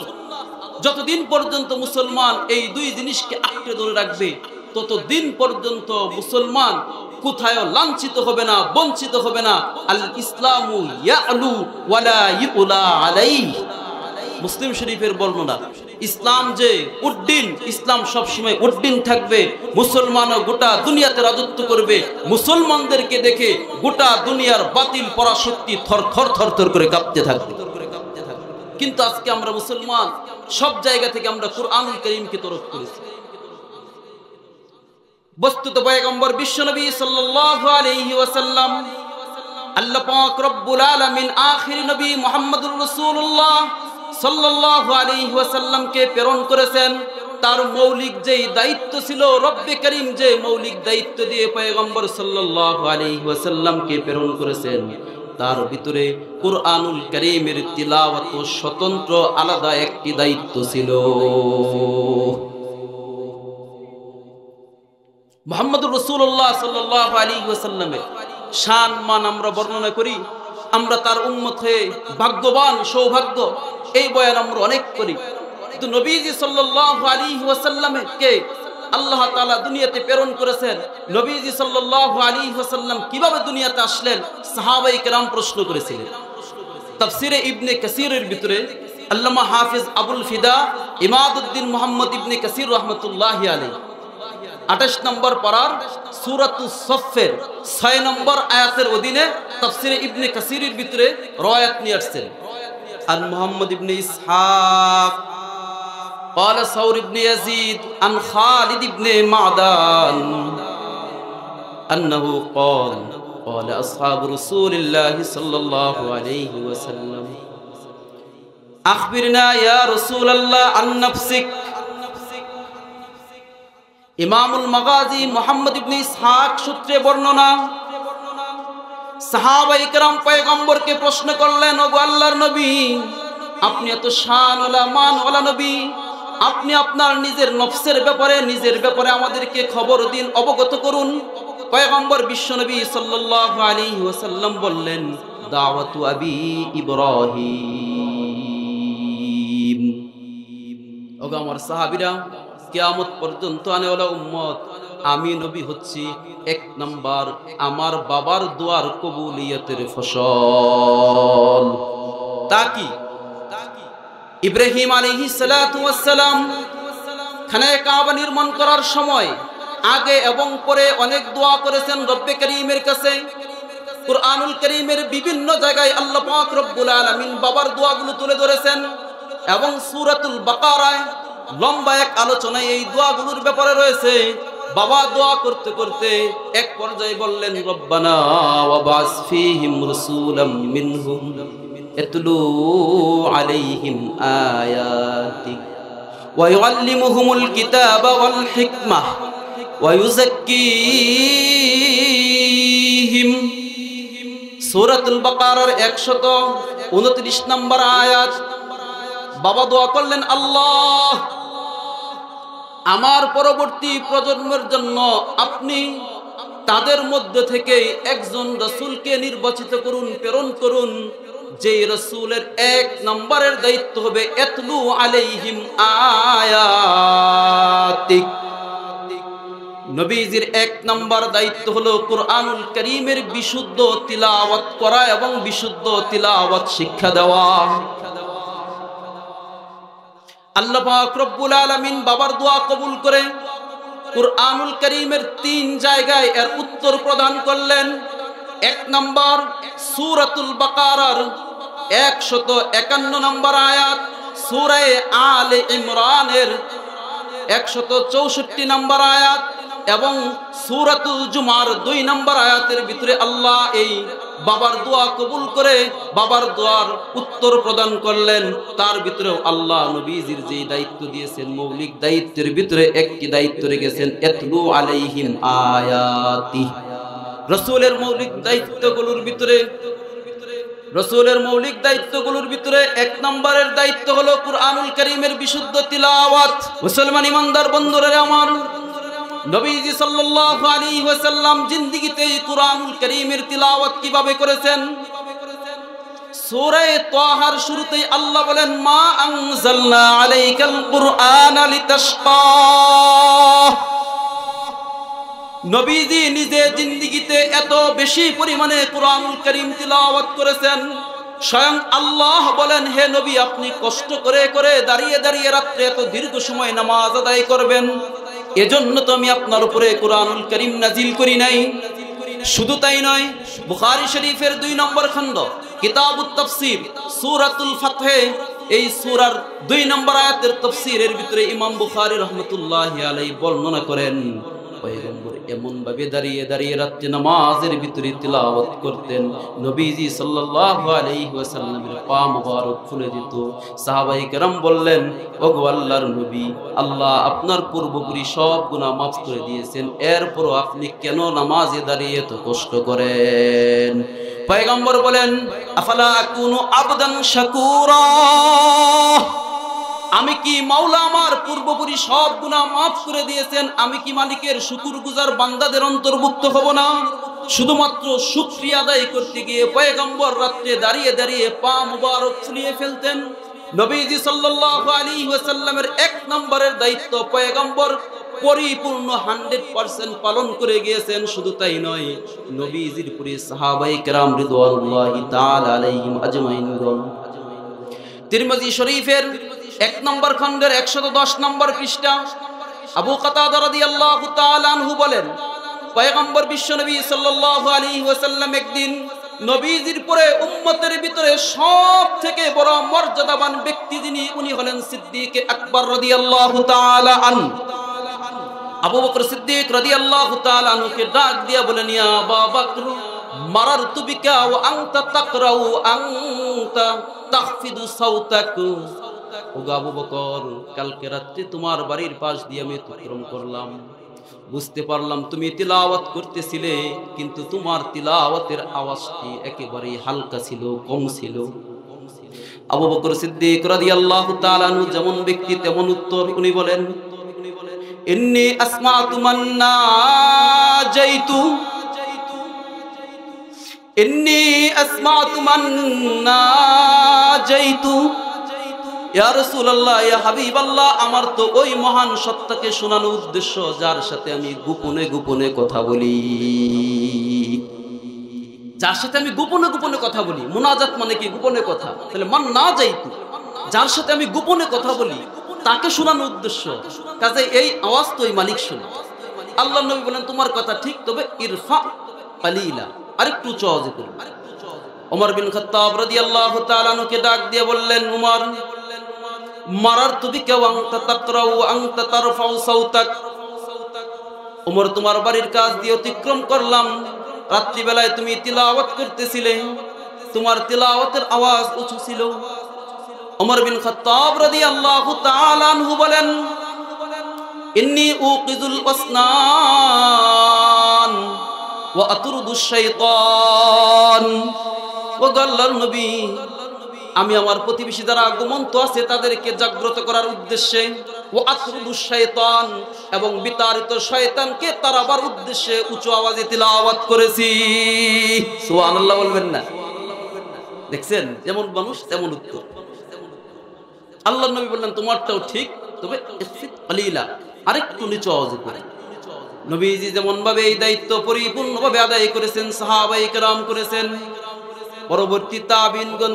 যতদিন পর্যন্ত মুসলমান এই দুই জিনিসকে আঁকড়ে ধরে রাখবে, ততদিন পর্যন্ত মুসলমান কোথায় লাঞ্ছিত হবে না, বঞ্চিত হবে না। আল ইসলামু ইয়ালু ওয়ালা ইউলা আলাইহি। মুসলিম শরীফের বর্ণনা, ইসলাম যে উদ্দিন, ইসলাম সবসময় উদ্দিন থাকবে। মুসলমানও গোটা দুনিয়াতে রাজত্ব করবে। মুসলমানদেরকে দেখে গোটা দুনিয়ার বাতিল পরাশক্তি থর থর থর থর করে কাঁপতে থাকবে। কিন্তু আজকে আমরা মুসলমান সব জায়গা থেকে আমরা কুরআনুল কারীমকে তরক করেছি। বস্তুত পয়গম্বর বিশ্বনবী সাল্লাল্লাহু আলাইহি ওয়াসাল্লাম, আল্লাহ পাক রব্বুল আলামিন আখির নবী মুহাম্মদুর রাসূলুল্লাহ সাল্লাল্লাহু আলাইহি ওয়াসাল্লামকে প্রেরণ করেছেন তার মৌলিক যেই দায়িত্ব ছিল, রব্বে করিম যে মৌলিক দায়িত্ব দিয়ে পয়গম্বর সাল্লাল্লাহু আলাইহি ওয়াসাল্লামকে প্রেরণ করেছেন, তার ভিতরে কুরআনুল কারীমের তিলাওয়াত স্বতন্ত্র আলাদা একটি দায়িত্ব ছিল। মুহাম্মদুর রাসূলুল্লাহ সাল্লাল্লাহু আলাইহি ওয়াসাল্লামের শান মান আমরা বর্ণনা করি, আমরা তার উম্মত হয়ে ভাগ্যবান, সৌভাগ্য, এই বয়ান আমরা অনেক করি। কিন্তু নবীজি সাল্লাল্লাহু আলাইহি ওয়াসাল্লামকে আল্লাহ তাআলা দুনিয়াতে প্রেরণ করেছেন। নবীজি সাল্লাল্লাহু আলাইহি ওয়াসাল্লাম কিভাবে দুনিয়াতে আসলেন, সাহাবায়ে কেরাম প্রশ্ন করেছিলেন। তাফসিরে ইবনে কাসিরের ভিতরে আল্লামা হাফিজ আবুল ফিদা ইমাদউদ্দিন মুহাম্মদ ইবনে কাসির রাহমাতুল্লাহি আলাইহি 28 নম্বর পারার সূরাতুস সফের 6 নম্বর আয়াতের অধীনে তাফসিরে ইবনে কাসিরের ভিতরে রওয়ায়াত নিয়ে আসছেন। আন মুহাম্মদ ইবনে ইসহাক قال ثور بن يزيد عن خالد بن معدان أنه قال أصحاب رسول الله صلى الله عليه وسلم أخبرنا يا رسول الله عن نفسك। ইমামুল মাগাজি মুহাম্মদ ইবনে ইসহাক সূত্রে বর্ণনা, সাহাবায়ে কেরাম পয়গম্বরকে প্রশ্ন করলেন, ওগো আল্লাহর নবী, আপনি এত শানওয়ালা মানওয়ালা নবী, আপনি আপনার নিজের নফসের ব্যাপারে আমাদেরকে খবর দিন, অবগত করুন। পয়গম্বর বিশ্বনবী সাল্লাল্লাহু আলাইহি ওয়াসাল্লাম বললেন, দাওয়াতু আবি ইব্রাহিম। ওগো আমার সাহাবীরা, কিয়ামত পর্যন্ত আনেওয়ালা উম্মত, আমি নবী হচ্ছি 1 নাম্বার আমার বাবার দোয়ার কবুলিয়তের ফসল। তা কি? ইব্রাহিম আলাইহিস সালাতু ওয়াস সালাম খানায়ে কাবা নির্মাণ করার সময় আগে এবং পরে অনেক দোয়া করেছেন রব্বে করিমের কাছে। কুরআনুল কারীমের বিভিন্ন জায়গায় আল্লাহ পাক রব্বুল আলামিন বাবার দোয়াগুলো তুলে ধরেছেন এবং সূরাতুল বাকারায় লম্বা এক আলোচনায় এই দোয়াগুলোর ব্যাপারে রয়েছে। বাবা দোয়া করতে করতে এক পর্যায়ে বললেন, রব্বানা ওয়াবাস ফীহিম রাসূলাম মিনহুম ইয়াতলু আলাইহিম আয়াতিক ওয়া ইউআল্লিমুহুমুল কিতাবা ওয়াল হিকমাহ ওয়া ইউযাক্কিহিম। সূরাতুল বাকারার 129 নম্বর আয়াত। বাবা দোয়া করলেন, আল্লাহ আমার পরবর্তী প্রজন্মের জন্য আপনি তাদের মধ্যে থেকে একজন রাসূলকে নির্বাচিত করুন, প্রেরণ করুন, যে রাসূলের 1 নম্বরের দায়িত্ব হবে ইয়াতলু আলাইহিম আয়াতিক। নবীজির 1 নম্বর দায়িত্ব হলো কুরআনুল কারীমের বিশুদ্ধ তিলাওয়াত করা এবং বিশুদ্ধ তিলাওয়াত শিক্ষা দেওয়া। আল্লাহ পাক রব্বুল আলামিন বাবার দোয়া কবুল করে কুরআনুল কারীমের 3 জায়গায় এর উত্তর প্রদান করলেন। 1 নম্বর সূরাতুল বাকারার 151 নম্বর আয়াত, সূরা আলে ইমরানের 164 নম্বর আয়াত এবং সূরাতুল জুমার 2 নম্বর আয়াতের ভিতরে আল্লাহ এই বাবার দোয়া কবুল করে বাবার দোয়ার উত্তর প্রদান করলেন। তার ভিতরেও আল্লাহ নবীজির যে দায়িত্ব দিয়েছেন, মৌলিক দায়িত্বের ভিতরে একটি দায়িত্ব রেখেছেন, ইয়াতলু আলাইহিম আয়াতি। রাসূলের মৌলিক দায়িত্বগুলোর ভিতরে 1 নম্বরের দায়িত্ব হলো কুরআনুল কারীমের বিশুদ্ধ তিলাওয়াত। মুসলমান ইমানদার বন্ধুরা আমার, নবীজি সাল্লাল্লাহু আলাইহি ওয়াসাল্লাম জিন্দেগিতে কুরআনুল কারীমের তিলাওয়াত কিভাবে করেছেন? সূরা তাহার শুরুতেই আল্লাহ বলেন, মা আনজালনা আলাইকাল কুরআনা লিতাশকা। নবীজি নিজে জিন্দেগিতে এত বেশি পরিমাণে কুরআনুল কারীম তিলাওয়াত করেছেন, স্বয়ং আল্লাহ বলেন, হে নবী, আপনি কষ্ট করে করে দাঁড়িয়ে দাঁড়িয়ে রাত্রে এত দীর্ঘ সময় নামাজ আদায় করবেন, এজন্য তো আমি আপনার উপরে কুরআনুল কারীম নাজিল করি নাই। শুধু তাই নয়, বুখারী শরীফের 2 নম্বর খণ্ড কিতাবুত তাফসীর সূরাতুল ফাতহে এই সূরার 2 নম্বর আয়াতের তাফসীরের ভিতরে ইমাম বুখারী রাহমাতুল্লাহি আলাইহি বর্ণনা করেন, পয়গম্বর এমন ভাবে দাঁড়িয়ে দাঁড়িয়ে রাত্রে নামাজের ভিতরে তিলাওয়াত করতেন, নবীজি সাল্লাল্লাহু আলাইহি ওয়াসাল্লামের পা মুবারক ফুলে দিত। সাহাবায়ে কেরাম বললেন, ওগো আল্লাহর নবী, আল্লাহ আপনার পূর্বপুরি সব গুনাহ মাফ করে দিয়েছেন, এরপরও আপনি কেন নামাজে দাঁড়িয়ে এত কষ্ট করেন? পয়গম্বর বলেন, আফালা আকুনু আবদান শাকুরা, আমি কি মাওলা আমার পূর্বপুরি সব গুনাহ মাফ করে দিয়েছেন, আমি কি মালিকের শুকরগুজার বান্দাদের অন্তর্ভুক্ত হব না? শুধুমাত্র শুকরিয়া আদায় করতে গিয়ে পয়গম্বর রাত্রে দাঁড়িয়ে দাঁড়িয়ে পা মুবারক ফুলিয়ে ফেলতেন। নবীজি সাল্লাল্লাহু আলাইহি ওয়াসাল্লামের এক নম্বরের দায়িত্ব পয়গম্বর পরিপূর্ণ 100% পালন করে গিয়েছেন। শুধু তাই নয়, নবীজির পুরি সাহাবায়ে কেরাম রিদওয়ানুল্লাহি তাআলা আলাইহিম আজমাইন তিরমিজি শরীফের 1 নম্বর খণ্ডের 110 নম্বর পৃষ্ঠা আবু কাতাদা রাদিয়াল্লাহু তাআলা আনহু বলেন, পয়গম্বর বিশ্বনবী সাল্লাল্লাহু আলাইহি ওয়াসাল্লাম একদিন নবীজির পরে উম্মতের ভিতরে সবথেকে বড় মর্যাদাবান ব্যক্তি যিনি, উনি হলেন সিদ্দিক আকবর রাদিয়াল্লাহু তাআলা আনহু। আবু বকর সিদ্দিক রাদিয়াল্লাহু তাআলা আনহুকে ডাক দিয়া বলেন, ইয়া আবা বকর মারারতু বিকা ওয়া আনতা তাকরাউ আনতা তাখফিদু সাওতাক। ও আবু বকর, কালকে রাতে তোমার বাড়ির পাশ দিয়ে আমি অতিক্রম করলাম, বুঝতে পারলাম তুমি তিলাওয়াত করতেছিলে, কিন্তু তোমার তিলাওয়াতের আওয়াজটি একেবারেই হালকা ছিল, কম ছিল। আবু বকর সিদ্দিক রাদিয়াল্লাহু তাআলা আনহু যেমন ব্যক্তি তেমন উত্তর। উনি বলেন, ইন্নী আসমাতু মান নাজাইতু, ইন্নী আসমাতু মান নাজাইতু, ইয়া রাসূলুল্লাহ, ইয়া হাবিবাল্লাহ, আমার তো ওই মহান সত্তাকে শোনানোর উদ্দেশ্য যার সাথে আমি গোপনে গোপনে কথা বলি, যার সাথে আমি গোপনে গোপনে কথা বলি। মুনাজাত মানে কি? গোপনে কথা। তাহলে মান নাজাইতু, যার সাথে আমি গোপনে কথা বলি, তাকে শোনানোর উদ্দেশ্য। কাজে এই আওয়াজ তো এই মালিক শোনে। আল্লাহর নবী বলেন, তোমার কথা ঠিক, তবে ইরফা কালিলা, আরেকটু উঁচু আওয়াজে করুন। ওমর বিন খাত্তাব রাদিয়াল্লাহু তাআলা আনহুকে ডাক দিয়ে বললেন, উমর, মারারতু বিকা ওয়া আনতা তাকরাউ ওয়া আনতা তারফাউ সাওতাক। ওমর, তোমার বাড়ির কাছ দিয়ে অতিক্রম করলাম, রাত্রি বেলায় তুমি তিলাওয়াত করতেছিলে, তোমার তিলাওয়াতের আওয়াজ উঁচু ছিল। ওমর বিন খাত্তাব রাদিয়াল্লাহু তাআলা আনহু বলেন, ইন্নী উকিযুল আসনান ওয়া আতরুদুশ শাইতান। ও আল্লাহর নবী, আমি আমার প্রতিবেশী যারা ঘুমন্ত আছে তাদেরকে জাগ্রত করার উদ্দেশ্যে, ও আতরুদুশ শাইতান, এবং বিতাড়িত শয়তানকে তাড়াবার উদ্দেশ্যে উঁচু আওয়াজে তিলাওয়াত করেছি। সুবহানাল্লাহ বলবেন না? দেখছেন, যেমন মানুষ তেমন উত্তর। আল্লাহর নবী বললেন, তোমারটাও ঠিক, তবে ইফিত কালিলা, আরেকটু নিচু আওয়াজে করে। নবীজি যেমন ভাবে এই দায়িত্ব পরিপূর্ণভাবে আদায় করেছেন, সাহাবায়ে কেরাম করেছেন, পরবর্তী তাবিঈনগণ,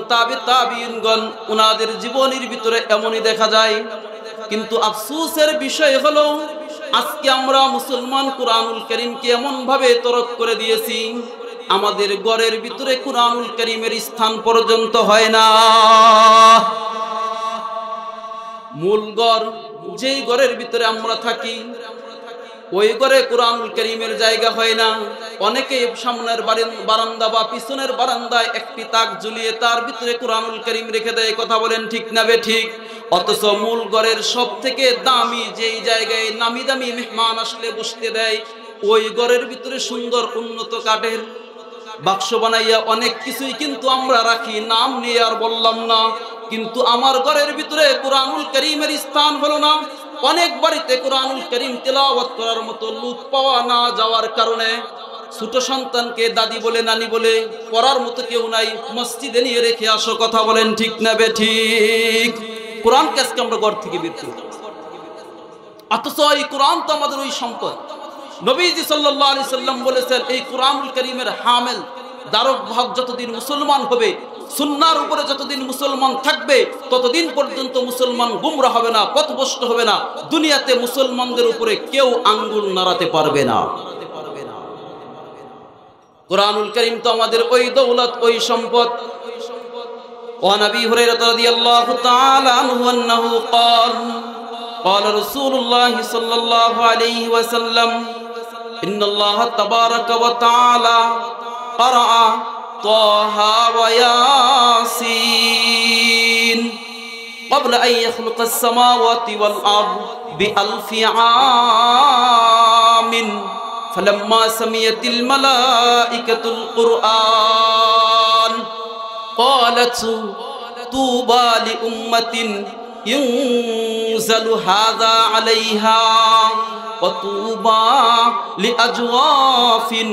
তাবিঈনগণ, ওনাদের জীবনের ভিতরে এমনই দেখা যায়। কিন্তু আফসোসের বিষয় হলো, আজকে আমরা মুসলমান কুরআনুল কারীমকে এমন ভাবে তরক করে দিয়েছি, আমাদের ঘরের ভিতরে কুরআনুল কারীমের স্থান পর্যন্ত হয় না। মূল ঘর, যেই ঘরের ভিতরে আমরা থাকি, ওই ঘরে কুরআনুল কারীমের জায়গা হয় না। অনেকে সামনের বারান্দা বা পিছনের বারান্দায় একটি তাক ঝুলিয়ে তার ভিতরে কুরআনুল কারীম রেখে দেয়। কথা বলেন ঠিক না বে ঠিক? অথচ মূল ঘরের সব থেকে দামি যেই জায়গায় নামি দামি মেহমান আসলে বসতে দেয়, ওই ঘরের ভিতরে সুন্দর উন্নত কাঠের বাক্স বানাইয়া অনেক কিছুই কিন্তু আমরা রাখি, নাম নিয়ে আর বললাম না। কিন্তু আমার ঘরের ভিতরে কুরআনুল কারীমের স্থান হলো না। অনেক বাড়িতে কুরআনুল কারীম তেলাওয়াত করার মতো লোক পাওয়া না যাওয়ার কারণে ছোট সন্তানকে দাদি বলে, নানি বলে পড়ার মতো কেউ নাই, মসজিদে নিয়ে রেখে আসো। কথা বলেন ঠিক না বে ঠিক? কোরআনকে আজকে আমরা ঘর থেকে বের করি, অথচ এই কোরআন তো আমাদের ওই সম্পদ। নবীজি সাল্লাল্লাহু আলাইহি সাল্লাম বলেছেন, এই কুরআনুল কারীমের হামেল দারক ভাগ যতদিন মুসলমান হবে, সুন্নাহর উপরে যতদিন মুসলমান থাকবে, ততদিন পর্যন্ত মুসলমান গুমরা হবে না, পথভ্রষ্ট হবে না। দুনিয়াতে মুসলমানদের উপরে কেউ আঙ্গুল নাড়াতে পারবে না। কুরআনুল কারীম তো আমাদের ওই দৌলত, ওই সম্পদ। ওয়া নবী হুরায়রা রাদিয়াল্লাহু তাআলা আনহু আন্নাহু ক্বাল ক্বালা রাসূলুল্লাহ সাল্লাল্লাহু আলাইহি ওয়াসাল্লাম ইন্নাল্লাহ তাবারাকা ওয়া তাআলা ক্বারা তাহা ওয়া ইয়াসিন قبل أن يخلق السماوات والأرض بألف عام فلما سمعت الملائكة القرآن قالت طوبى لأمة ينزل هذا عليها وطوبى لأجواف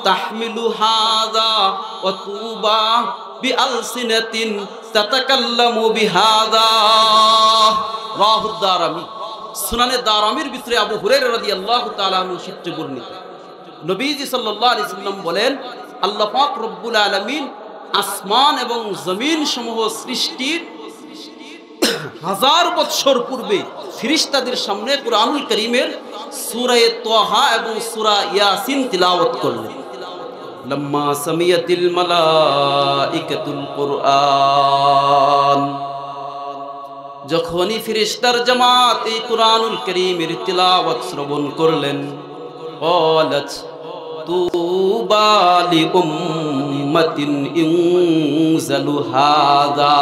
تحمل هذا وطوبى بألسنة تتكلم بهذا রাহু দারামি সুনানে দারামির ভিতরে আবু হুরায়রা রাদিয়াল্লাহু তাআলা আনহু সূত্রে বর্ণিত নবীজি সাল্লাল্লাহু আলাইহি সাল্লাম বলেন আল্লাহ পাক রব্বুল আলামিন আসমান এবং জমিন সমূহ সৃষ্টির হাজার বছর পূর্বে ফেরেশতাদের সামনে কুরআনুল কারীমের সূরা তাহা এবং সূরা ইয়াসিন তিলাওয়াত করলেন লম্মা সামিয়াতিল মালাইকাতুল কুরআন যখনই ফেরেশতার জামাত এই কুরআনুল কারীমের তিলাওয়াত শ্রবণ করলেন ক্বালাত তুবা লি উম্মাতিন ইনজালু হাযা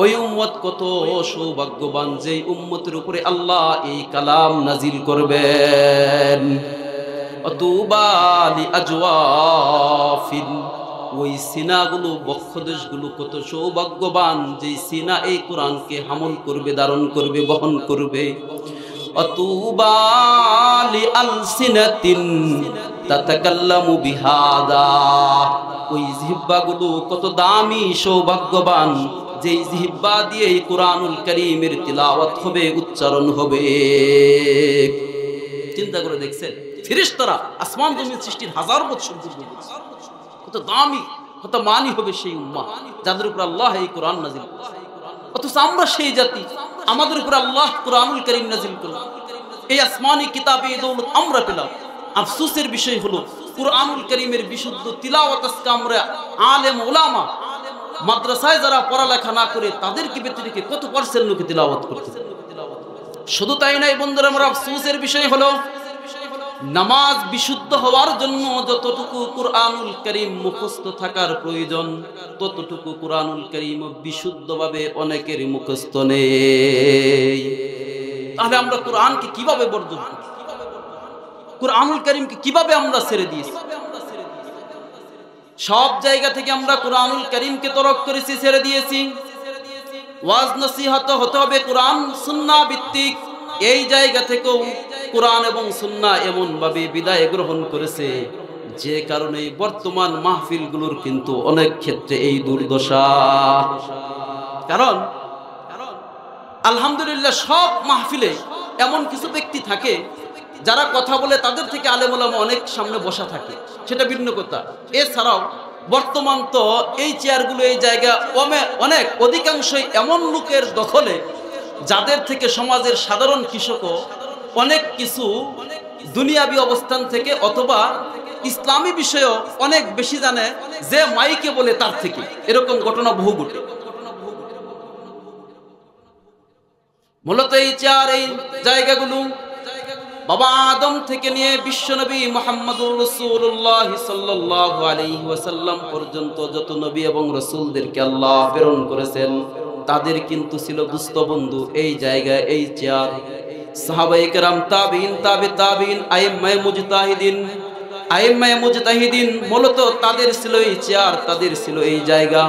ওই উম্মত কত সৌভাগ্যবান যে উম্মতের উপরে আল্লাহ এই কালাম নাজিল করবেন তুবা লি আজওয়াফিন ওই সিনাগুলো বক্ষদেশগুলো কত সৌভাগ্যবান যে সিনা এই কোরআনকে হামল করবে ধারণ করবে বহন করবে অতুবা লি আলসিনাতিন তাতাকাল্লামু বিহাদা ওই জিহ্বাগুলো কত দামি সৌভাগ্যবান যে জিহ্বা দিয়ে এই কুরআনুল কারীমের তিলাওয়াত হবে উচ্চারণ হবে চিন্তা করে দেখছেন ফেরেশতারা আসমান জমিন সৃষ্টির হাজার বছর পূর্বে কত দামি কত মানি হবে সেই উম্মাহ যাদের উপর আল্লাহ এই কোরআন নাযিল করেছেন অথচ আমরা সেই জাতি আমাদের উপর আল্লাহ কুরআনুল কারীম নাযিল করলেন এই আসমানি কিতাবে এই দৌলত আমরা পেলাম আফসোসের বিষয় হলো কুরআনুল কারীমের বিশুদ্ধ তিলাওয়াত আজকে আমরা আলেম উলামা মাদ্রাসায় যারা পড়ালেখা না করে তাদেরকে ব্যতিরেকে কত পার্সেন্ট লোকে তিলাওয়াত করতে শুধু তাই নয় বন্ধুরা আমার আফসোসের বিষয় হলো নামাজ বিশুদ্ধ হওয়ার জন্য যতটুকু কুরআনুল কারীম মুখস্থ থাকার প্রয়োজন ততটুকু কুরআনুল কারীম বিশুদ্ধভাবে অনেকের মুখস্থ নেই তাহলে আমরা কুরআনকে কিভাবে বর্জন করি কুরআনুল কারীমকে কিভাবে আমরা ছেড়ে দিয়েছি সব জায়গা থেকে আমরা কুরআনুল কারীমকে তরক করেছি ছেড়ে দিয়েছি ওয়াজ নসিহত হতে হবে কুরআন সুন্নাহ ভিত্তিক এই জায়গা থেকেও কুরআন এবং সুন্নাহ এমন ভাবে বিদায় গ্রহণ করেছে যে কারণে বর্তমান মাহফিলগুলোর কিন্তু অনেক ক্ষেত্রে এই দুর্দশা কারণ আলহামদুলিল্লাহ সব মাহফিলে এমন কিছু ব্যক্তি থাকে যারা কথা বলে তাদের থেকে আলেম ওলামা অনেক সামনে বসা থাকে সেটা ভিন্ন কথা এছাড়াও বর্তমান তো এই চেয়ারগুলো এই জায়গা অনেক অধিকাংশই এমন লোকের দখলে যাদের থেকে সমাজের সাধারণ কৃষকও অনেক কিছু দুনিয়াবি অবস্থান থেকে অথবা ইসলামী বিষয়েও অনেক বেশি জানে যে মাইকে বলে তার থেকে এরকম ঘটনা বহু ঘটে মূলত এই চেয়ার এই জায়গাগুলো বাবা আদম থেকে নিয়ে বিশ্বনবী মুহাম্মদুর রাসূলুল্লাহ সাল্লাল্লাহু আলাইহি ওয়াসাল্লাম পর্যন্ত যত নবী এবং রাসূলদেরকে আল্লাহ প্রেরণ করেছেন তাদের কিন্তু ছিল দুস্থ বন্ধু এই জায়গায় এই চেয়ার সাহাবায়ে কেরাম তাবিঈন তাবিঈন আইম্মায়ে মুজতাহিদিন মূলত তাদের ছিল এই চেয়ার তাদের ছিল এই জায়গা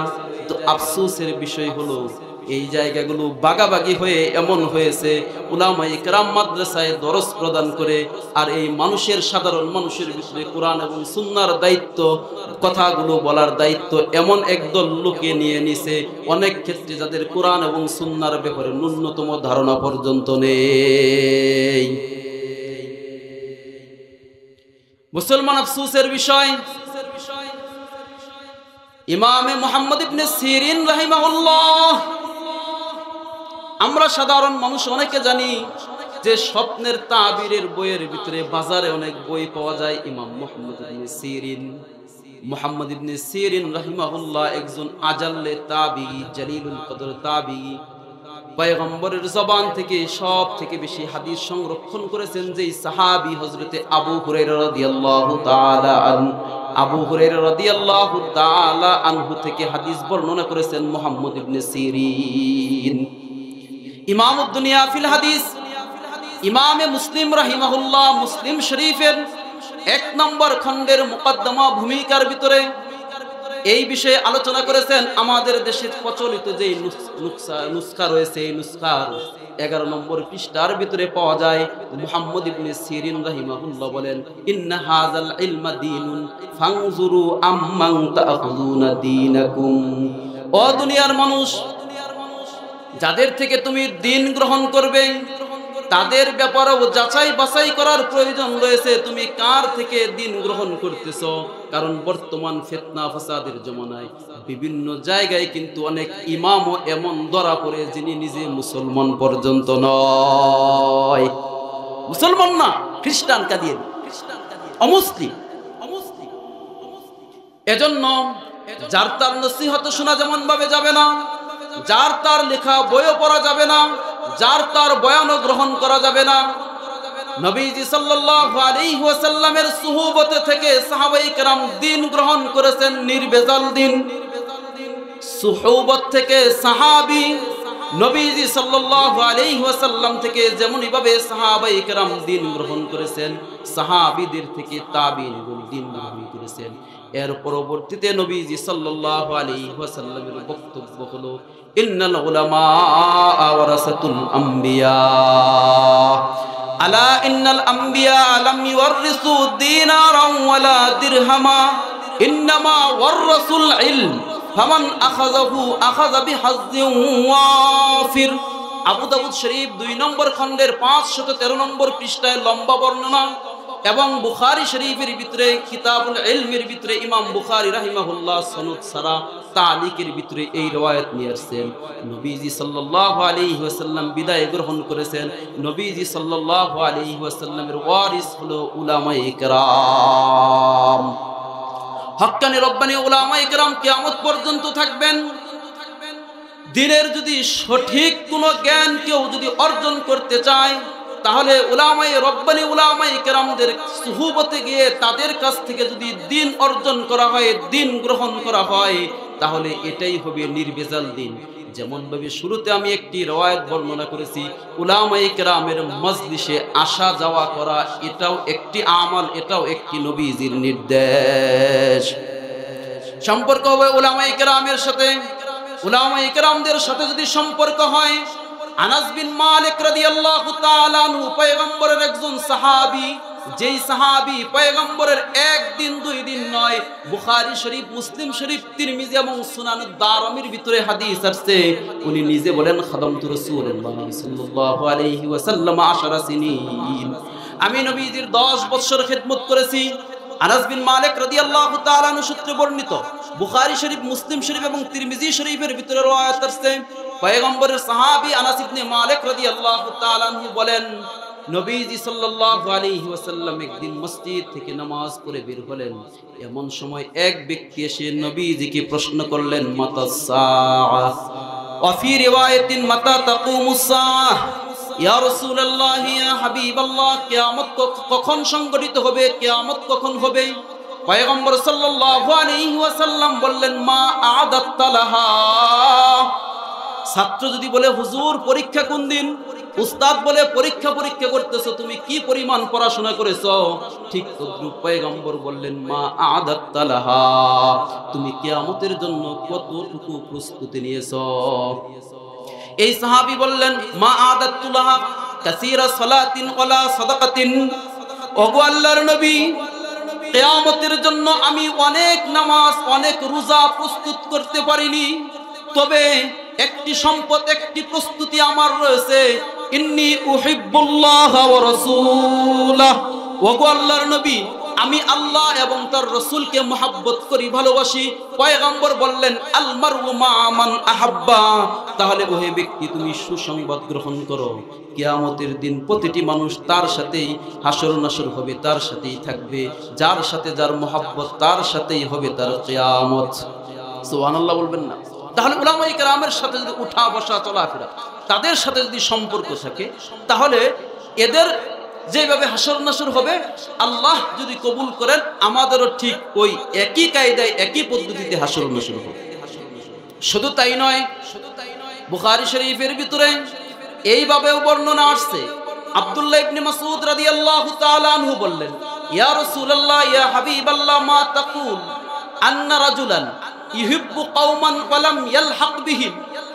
তো আফসোসের বিষয় হলো এই জায়গাগুলো বাগাবাগি হয়ে এমন হয়েছে উলামায়ে কেরাম মাদ্রাসায় দরস প্রদান করে আর এই মানুষের সাধারণ মানুষের ভিতরে কোরআন এবং সুন্নাহর দায়িত্ব কথাগুলো বলার দায়িত্ব এমন একদল লোকে নিয়ে নিছে অনেক ক্ষেত্রে যাদের কোরআন এবং সুন্নাহর ব্যাপারে ন্যূনতম ধারণা পর্যন্ত নেই মুসলমান আফসোসের বিষয় ইমামে মুহাম্মদ ইবনে সিরিন রাহিমাহুল্লাহ আমরা সাধারণ মানুষ অনেকে জানি যে স্বপ্নের তাবিরের বইয়ের ভিতরে বাজারে অনেক বই পাওয়া যায় ইমাম মুহাম্মদ ইবনে সিরিন রাহিমাহুল্লাহ একজন আজাল্লে তাবিঈ জালিলুল কদর তাবিঈ পয়গম্বরের জবান থেকে সব থেকে বেশি হাদিস সংরক্ষণ করেছেন যেই সাহাবী হযরতে আবু হুরায়রা রাদিয়াল্লাহু তাআলা আনহু। আবু হুরায়রা রাদিয়াল্লাহু তাআলা আনহু থেকে হাদিস বর্ণনা করেছেন মুহাম্মদ ইবনে সিরিন। ইমামুদ দুনিয়া ফিল হাদিস ইমামে মুসলিম রাহিমাহুল্লাহ মুসলিম শরীফের 1 নম্বর খণ্ডের মুকদ্দমা ভূমিকার ভিতরে এই বিষয়ে আলোচনা করেছেন। আমাদের দেশে প্রচলিত যে নুসখা রয়েছে এই নুসখার 11 নম্বর পৃষ্ঠার ভিতরে পাওয়া যায় মুহাম্মদ ইবনে সিরিন রাহিমাহুল্লাহ বলেন, ইন্না হাযাল ইলমা দীনুন ফানজুরু আম্মান তাআখুযুনা দীনাকুম। ও দুনিয়ার মানুষ, যাদের থেকে তুমি দ্বীন গ্রহণ করবে তাদের ব্যাপারেও যাচাই বাছাই করার প্রয়োজন রয়েছে, তুমি কার থেকে দ্বীন গ্রহণ করতেছো। কারণ বর্তমান ফিতনা ফাসাদের জমানায় বিভিন্ন জায়গায় কিন্তু অনেক ইমামও এমন ধরা পড়ে যিনি নিজে মুসলমান পর্যন্ত নয়, মুসলমান না, খ্রিস্টান কাদির, অমুসলিম। এজন্য যার তার নসিহত শোনা যেমন ভাবে যাবে না, যার তার লেখা বইও পড়া যাবে না, যার তার বয়ানও গ্রহণ করা যাবে না। নবীজি সাল্লাল্লাহু আলাইহি ওয়াসাল্লামের সুহবতে থেকে সাহাবায়ে কেরাম দ্বীন গ্রহণ করেছেন নির্ভেজাল দ্বীন। সুহবত থেকে সাহাবী নবীজি সাল্লাল্লাহু আলাইহি ওয়াসাল্লাম থেকে যেমনই ভাবে সাহাবায়ে কেরাম দ্বীন গ্রহণ করেছেন, সাহাবীদের থেকে তাবিঈনগণ দ্বীন গ্রহণ করেছেন। এর পরবর্তীতে নবীজি সাল্লাল্লাহু আলাইহি ওয়াসাল্লামের বক্তব্য হলো, ইন্নাল উলামা ওয়ারাসাতুল আমবিয়া আলা ইন্নাল আমবিয়া লাম ইওয়ারিসু দিনারান ওয়ালা দিরহামা ইন্নামা ওয়ারাসুল ইলম ফামান আখাযাহু আখাযা বিহাজ্জিন ওয়াফির। আবু দাউদ শরীফ 2 নম্বর খণ্ডের 513 নম্বর পৃষ্ঠায় লম্বা বর্ণনা এবং বুখারী শরীফের ভিতরে কিতাবুল ইলমের ভিতরে ইমাম বুখারী রাহিমাহুল্লাহ সনদ সারা তালিকের ভিতরে এই রওয়ায়াত নিয়ে আসছেন। নবীজি সাল্লাল্লাহু আলাইহি ওয়াসাল্লাম বিদায় গ্রহণ করেছেন। নবীজি সাল্লাল্লাহু আলাইহি ওয়াসাল্লামের ওয়ারিস হলো উলামায়ে কেরাম। হক্কানি রব্বানি উলামায়ে কেরাম কিয়ামত পর্যন্ত থাকবেন। দ্বীনের যদি সঠিক কোনো জ্ঞান কেউ যদি অর্জন করতে চায় তাহলে উলামায়ে রব্বানি উলামায়ে কেরামদের সুহবতে গিয়ে তাদের কাছ থেকে যদি দ্বীন অর্জন করা হয়, দ্বীন গ্রহণ করা হয়, তাহলে এটাই হবে নির্ভেজাল দ্বীন। যেমন ভাবে শুরুতে আমি একটি রওয়ায়াত বর্ণনা করেছি, উলামায়ে কেরামের মজলিসে আসা যাওয়া করা এটাও একটি আমাল, এটাও একটি নবীজির নির্দেশ। সম্পর্ক হবে উলামায়ে কেরামের সাথে। উলামায়ে কেরামদের সাথে যদি সম্পর্ক হয়, আনাস বিন মালিক রাদিয়াল্লাহু তাআলা আনহু পয়গম্বরের একজন সাহাবী, যেই সাহাবী পয়গম্বরের একদিন 2 দিন নয়, বুখারী শরীফ, মুসলিম শরীফ, তিরমিজি এবং সুনানুদ দারমির ভিতরে হাদিস আছে। উনি নিজে বলেন, খাদামতু রাসূলুল্লাহ সাল্লাল্লাহু আলাইহি ওয়াসাল্লাম 10 সিনিন, আমি নবীজির 10 বছর খিদমত করেছি। আনাস বিন মালিক রাদিয়াল্লাহু তাআলা আনহু সূত্রে বর্ণিত বুখারী শরীফ, মুসলিম শরীফ এবং তিরমিজি শরীফের ভিতরে রওয়ায়াত আছে। পয়গম্বরের সাহাবী আনাস ইবনে মালিক রাদিয়াল্লাহু তাআলা আনহু বলেন, নবীজি সাল্লাল্লাহু আলাইহি ওয়াসাল্লাম একদিন মসজিদ থেকে নামাজ পড়ে বের হলেন। এমন সময় এক ব্যক্তি এসে নবীজিকে প্রশ্ন করলেন, মাতাস সাআহ ওয়া ফি রিওয়ায়াতিন মাতা তাকুমুস সাআহ, ইয়া রাসূলুল্লাহ ইয়া হাবিবাল্লাহ, কিয়ামত কখন সংঘটিত হবে, কিয়ামত কখন হবে? পয়গম্বর সাল্লাল্লাহু আলাইহি ওয়াসাল্লাম বললেন, মা আ'দাত্তা লাহা। ছাত্র যদি বলে, হুজুর পরীক্ষা কোন দিন? উস্তাদ বলে, পরীক্ষা করতেছো, তুমি কি পরিমাণ পড়াশোনা করেছো? ঠিক তদ্রূপ পয়গম্বর বললেন, মা আ'দাত্তা লাহা, তুমি কিয়ামতের জন্য কতটুকু প্রস্তুতি নিয়েছো? এই সাহাবী বললেন, মা আ'দাত্তু লাহা কাসীরা সালাতিন ওয়ালা সাদাকাতিন। ওগো আল্লাহর নবী, কিয়ামতের জন্য আমি অনেক নামাজ, অনেক রোজা প্রস্তুত করতে পারিনি, তবে একটি সম্পদ, একটি প্রস্তুতি আমার রয়েছে। ইন্নী উহিব্বুল্লাহ ওয়া রাসূলাহ। ওগো আল্লাহর নবী, আমি আল্লাহ এবং তার রাসূলকে মহব্বত করি, ভালোবাসি। পয়গম্বর বললেন, আল মারউ মা মান আহাব্বা, তাহলে ওহে ব্যক্তি তুমি সুসংবাদ গ্রহণ করো, কিয়ামতের দিন প্রতিটি মানুষ তার সাথেই হাসর নাসর হবে, তার সাথেই থাকবে। যার সাথে যার মহব্বত, তার সাথেই হবে তার কিয়ামত। সুবহানাল্লাহ বলবেন না? তাহলে উলামায়ে কেরামের সাথে যদি উঠা বসা চলাফেরা তাদের সাথে যদি সম্পর্ক থাকে, তাহলে এদের যেভাবে হাসর নাসর হবে আল্লাহ যদি কবুল করেন আমাদেরও ঠিক ওই একই কায়দায় একই পদ্ধতিতে হাসর নাসর হবে। শুধু তাই নয়, বুখারী শরীফের ভিতরে এইভাবেও বর্ণনা আসছে। আব্দুল্লাহ ইবনে মাসউদ রাদিয়াল্লাহু তাআলা আনহু বললেন, ইয়া রাসূলুল্লাহ ইয়া হাবিবাল্লাহ মা তাকুল আন্না রাজুলান ইউহিব্বু কওমান ওয়া লাম ইয়ালহাক বিহিম।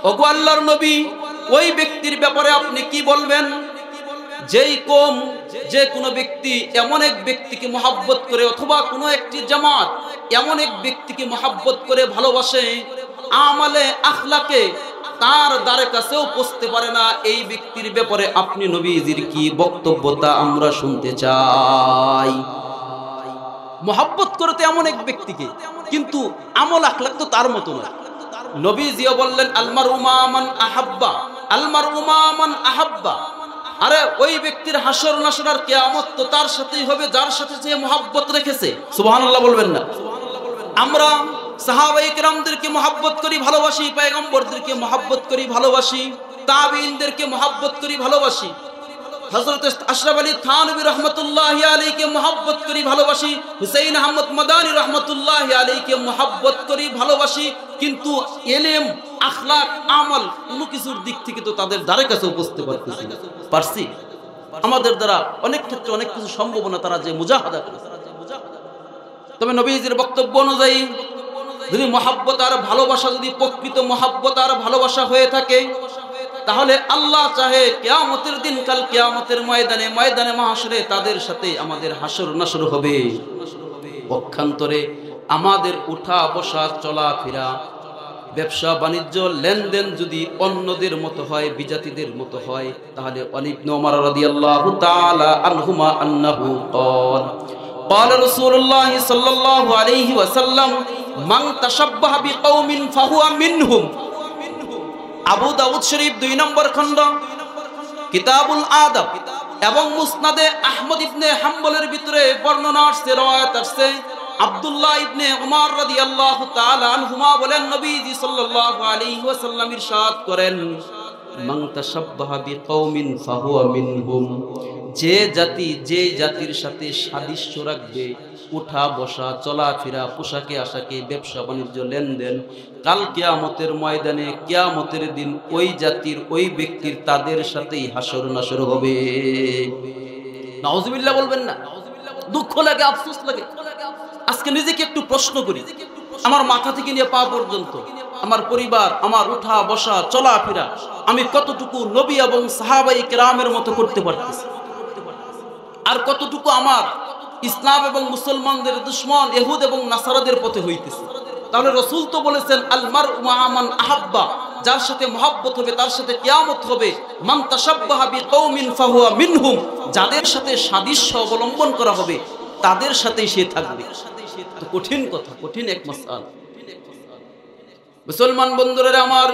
ওগো আল্লাহর নবী, ওই ব্যক্তির ব্যাপারে আপনি কি বলবেন যেই কওম, যে কোনো ব্যক্তি এমন এক ব্যক্তিকে মহব্বত করে, অথবা কোনো একটি জামাত এমন এক ব্যক্তিকে মহব্বত করে ভালোবাসে, আমালে আখলাকে তার দ্বারে কাছেও পৌঁছতে পারে না, এই ব্যক্তির ব্যাপারে আপনি নবীজির কি বক্তব্য তা আমরা শুনতে চাই। মহব্বত করতে এমন এক ব্যক্তিকে, কিন্তু আমল আখলাক তো তার মতো না। নবীজিও বললেন আলমারু মা মান আহাব্বা, আলমারু মা মান আহাব্বা। আরে ওই ব্যক্তির হাসর নাসর আর কিয়ামত তো তার সাথেই হবে যার সাথে যে মহব্বত রেখেছে। সুবহানাল্লাহ বলবেন না? আমরা সাহাবায়ে কেরামদেরকে মহব্বত করি, ভালোবাসি, পয়গম্বরদেরকে মহব্বত করি, ভালোবাসি, তাবিঈনদেরকে মহব্বত করি, ভালোবাসি, হযরত আশরাফ আলী থানভী রাহমাতুল্লাহি আলাইহিকে মহব্বত করি, ভালোবাসি, হুসাইন আহমদ মাদানী রাহমাতুল্লাহি আলাইহিকে মহব্বত করি, ভালোবাসি, কিন্তু ইলম, আখলাক, আমল কোনো কিছুর দিক থেকে তো তাদের দ্বারে কাছে উপস্থিত পারছি। আমাদের দ্বারা অনেক ক্ষেত্রে অনেক কিছু সম্ভাবনা তারা যে মুজাহাদা করে। তবে নবীজির বক্তব্য অনুযায়ী যদি মহব্বত আর ভালোবাসা, যদি প্রকৃত মহব্বত আর ভালোবাসা হয়ে থাকে, তাহলে আল্লাহ চাহে কিয়ামতের দিন, কাল কিয়ামতের ময়দানে, ময়দানে মাহশরে তাদের সাথে আমাদের হাসর নাসর হবে। পক্ষান্তরে আমাদের উঠা বসা চলাফেরা, ব্যবসা বাণিজ্য লেনদেন যদি অন্যদের মতো হয়, বিজাতিদের মতো হয়, তাহলে আলী ইবনে ওমর রাদিয়াল্লাহু তাআলা আনহুমা আন্নাহু ক্বাল قال رسول الله صلى الله عليه وسلم من تشبه بقوم فهو منهم। আবু দাউদ শরীফ 2 নম্বর খণ্ড কিতাবুল আদাব এবং মুসনাদে আহমদ ইবনে হাম্বলের ভিতরে বর্ণনা আসছে, রওয়ায়াত আসছে, আব্দুল্লাহ ইবনে উমর রাদিয়াল্লাহু তাআলা আনহুমা বলেন, নবীজি সাল্লাল্লাহু আলাইহি ওয়াসাল্লাম ইরশাদ করেন, মান তাশাব্বাহা বিকওমিন ফাহুয়া মিনহুম। যে জাতি যে জাতির সাথে সাদৃশ্য রাখবে, উঠা বসা চলাফেরা, পোশাকে আশাকে, ব্যবসা বাণিজ্য লেনদেন, কাল কিয়ামতের ময়দানে, কিয়ামতের দিন ওই জাতির ওই ব্যক্তির তাদের সাথেই হাসর নাসর হবে। নাউজুবিল্লাহ বলবেন না? দুঃখ লাগে, আফসোস লাগে। আজকে নিজেকে একটু প্রশ্ন করি, আমার মাথা থেকে নিয়ে পা পর্যন্ত, আমার পরিবার, আমার উঠা বসা চলাফেরা আমি কতটুকু নবী এবং সাহাবায়ে কেরামের মতো করতে পারতেছি, আর কতটুকু আমার ইসলাম এবং মুসলমানদের দুশমন ইহুদ এবং নাসারাদের পথে হইতেছে। তাহলে রাসূল তো বলেছেন আল মারউ মা মান আহাব্বা, যার সাথে মহব্বত হবে তার সাথে কিয়ামত হবে। মান তাশাব্বাহা বিকওমিন ফাহুয়া মিনহুম, যাদের সাথে সাদৃশ্য অবলম্বন করা হবে তাদের সাথেই সে থাকবে। তো কঠিন কথা, কঠিন এক মাসআলা। মুসলমান বন্ধুরা আমার,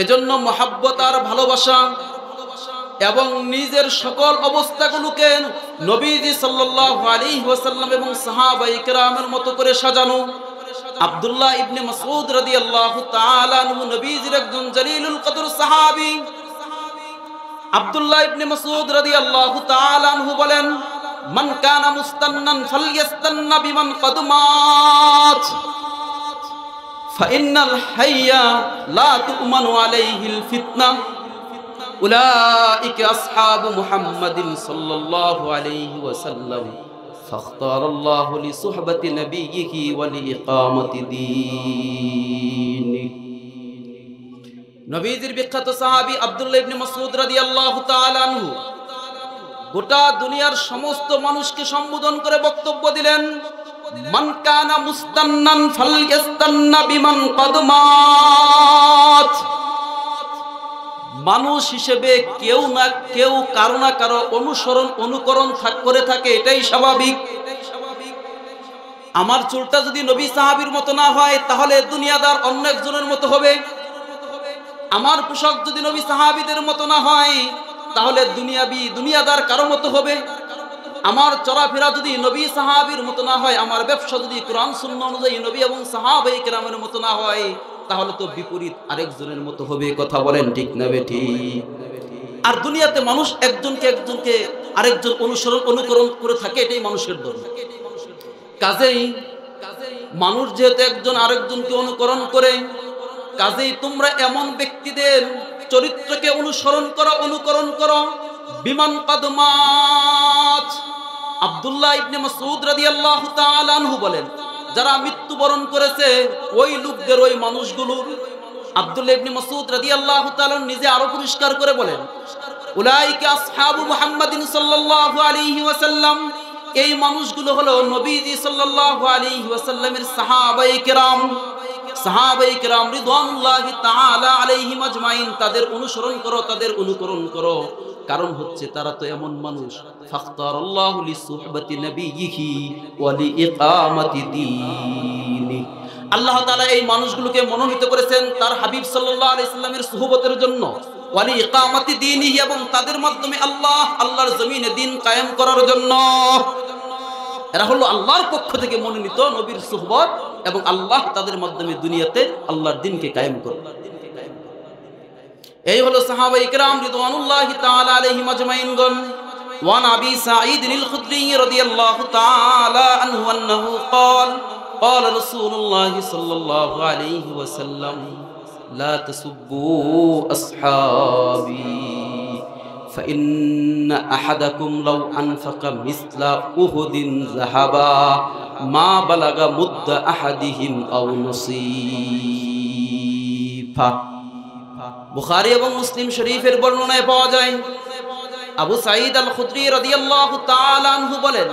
এজন্য মহব্বত আর ভালোবাসা এবং নিজের সকল অবস্থাগুলোকে নবীজি সাল্লাল্লাহু আলাইহি ওয়াসাল্লাম এবং সাহাবায়ে কেরামের মতো করে সাজানো। আব্দুল্লাহ ইবনে মাসউদ রাদিয়াল্লাহু তাআলা আনহু নবীজির একজন জলিলুল কদর সাহাবী। আব্দুল্লাহ ইবনে মাসউদ রাদিয়াল্লাহু তাআলা আনহু বলেন, মান কানা মুস্তান্নান ফালইস্তান্না বিমান কদ মাত ফাইন্নাল হাইয়া লা তু'মানু আলাইহিল ফিতনা উলাইকা আসহাবু মুহাম্মাদিন সাল্লাল্লাহু আলাইহি ওয়াসাল্লাম ফাখতারাল্লাহু লিসুহবাতি নবিয়িহি ওয়া লিইকামাতি দীনি। নবীজির বিখ্যাত সাহাবী আব্দুল্লাহ ইবনে মাসউদ রাদিয়াল্লাহু তাআলা আনহু গোটা দুনিয়ার সমস্ত মানুষকে সম্বোধন করে বক্তব্য দিলেন, মান কানা মুস্তান্নান ফালইস্তান্না বিমান কদ মাত। মানুষ হিসেবে কেউ না কেউ কারো না কারো অনুকরণ করে থাকে, এটাই স্বাভাবিক। আমার চুলটা যদি নবী সাহাবীর মতো না হয় তাহলে দুনিয়াদার অন্য একজনের মতো হবে। আমার পোশাক যদি নবী সাহাবীদের মতো না হয় তাহলে দুনিয়াদার কারো মতো হবে। আমার চলাফেরা যদি নবী সাহাবীর মতো না হয়, আমার ব্যবসা যদি কোরআন সুন্নাহ অনুযায়ী নবী এবং সাহাবায়ে কেরামের মতো না হয়, তাহলে তো বিপরীত আরেকজনের মতো হবে। কথা বলেন ঠিক না বেঠিক? আর দুনিয়াতে মানুষ একজনকে আরেকজন অনুকরণ করে থাকে, এটাই মানুষের ধর্ম। কাজেই মানুষ যেহেতু একজন আরেকজনকে অনুকরণ করে, কাজেই তোমরা এমন ব্যক্তিদের চরিত্রকে অনুকরণ করো। বিমান কদমাত আব্দুল্লাহ ইবনে মাসউদ রাদিয়াল্লাহু তাআলা আনহু বলেন, যারা মৃত্যুবরণ করেছে ওই লোকদের, ওই মানুষগুলোর, আব্দুল্লাহ ইবনে মাসউদ রাদিয়াল্লাহু তাআলা নিজে আরো পরিষ্কার করে বলেন, উলাইকা আসহাবু মুহাম্মাদিন সাল্লাল্লাহু আলাইহি ওয়াসাল্লাম, এই মানুষগুলো হলো নবীজি সাল্লাল্লাহু আলাইহি ওয়াসাল্লামের সাহাবায়ে কেরাম রিদওয়ানুল্লাহি তাআলা আলাইহিম আজমাইন। তাদের অনুকরণ করো, কারণ হচ্ছে তারা তো এমন মানুষ, ফাখতারাল্লাহু লিসুহবাতি নবিয়িহি ওয়া লিইকামাতি দীনি। আল্লাহ তাআলা এই মানুষগুলোকে মনোনীত করেছেন তার হাবিব সাল্লাল্লাহু আলাইহি সাল্লামের সুহবতের জন্য, ওয়া লিইকামাতি দীনিহি, এবং তাদের মাধ্যমে আল্লাহর জমিনে দ্বীন কায়েম করার জন্য। এরা হলো আল্লাহর পক্ষ থেকে মনোনীত নবীর সুহবত, এবং আল্লাহ তাদের মাধ্যমে দুনিয়াতে আল্লাহর দ্বীনকে কায়েম করবে। এই হলো সাহাবায়ে কেরাম রিদওয়ানুল্লাহি তাআলা আলাইহিম আজমাইনগণ। ওয়ান আবি সাঈদ আল খুদরি রাদিয়াল্লাহু তাআলা আনহু আন্নাহু قال رسول الله صلى الله عليه وسلم لا تسبوا أصحابي فإن أحدكم لو أنفق مثل أحد ذهبا ما بلغ مد أحدهم أو نصيفه। বুখারী এবং মুসলিম শরীফের বর্ণনায় পাওয়া যায়, আবু সাঈদ আল খুদরি রাদিয়াল্লাহু তাআলা আনহু বলেন,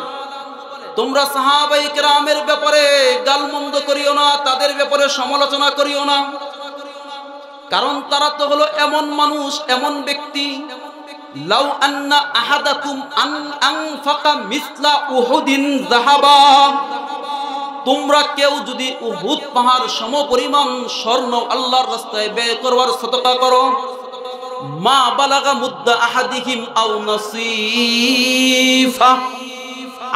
তোমরা সাহাবায়ে কেরামের ব্যাপারে গালমন্দ করিও না, তাদের ব্যাপারে সমালোচনা করিও না, কারণ তারা তো হলো এমন মানুষ, এমন ব্যক্তি, লাউ আন্না আহাদাকুম আনফাকা মিসলা উহুদিন যাহাবা, তোমরা কেউ যদি উহুদ পাহাড় সমপরিমাণ স্বর্ণ আল্লাহর রাস্তায় ব্যয় করবার সদকা করো, মা বালাগা মুদ্দা আহাদিহিম আও নাসিফা,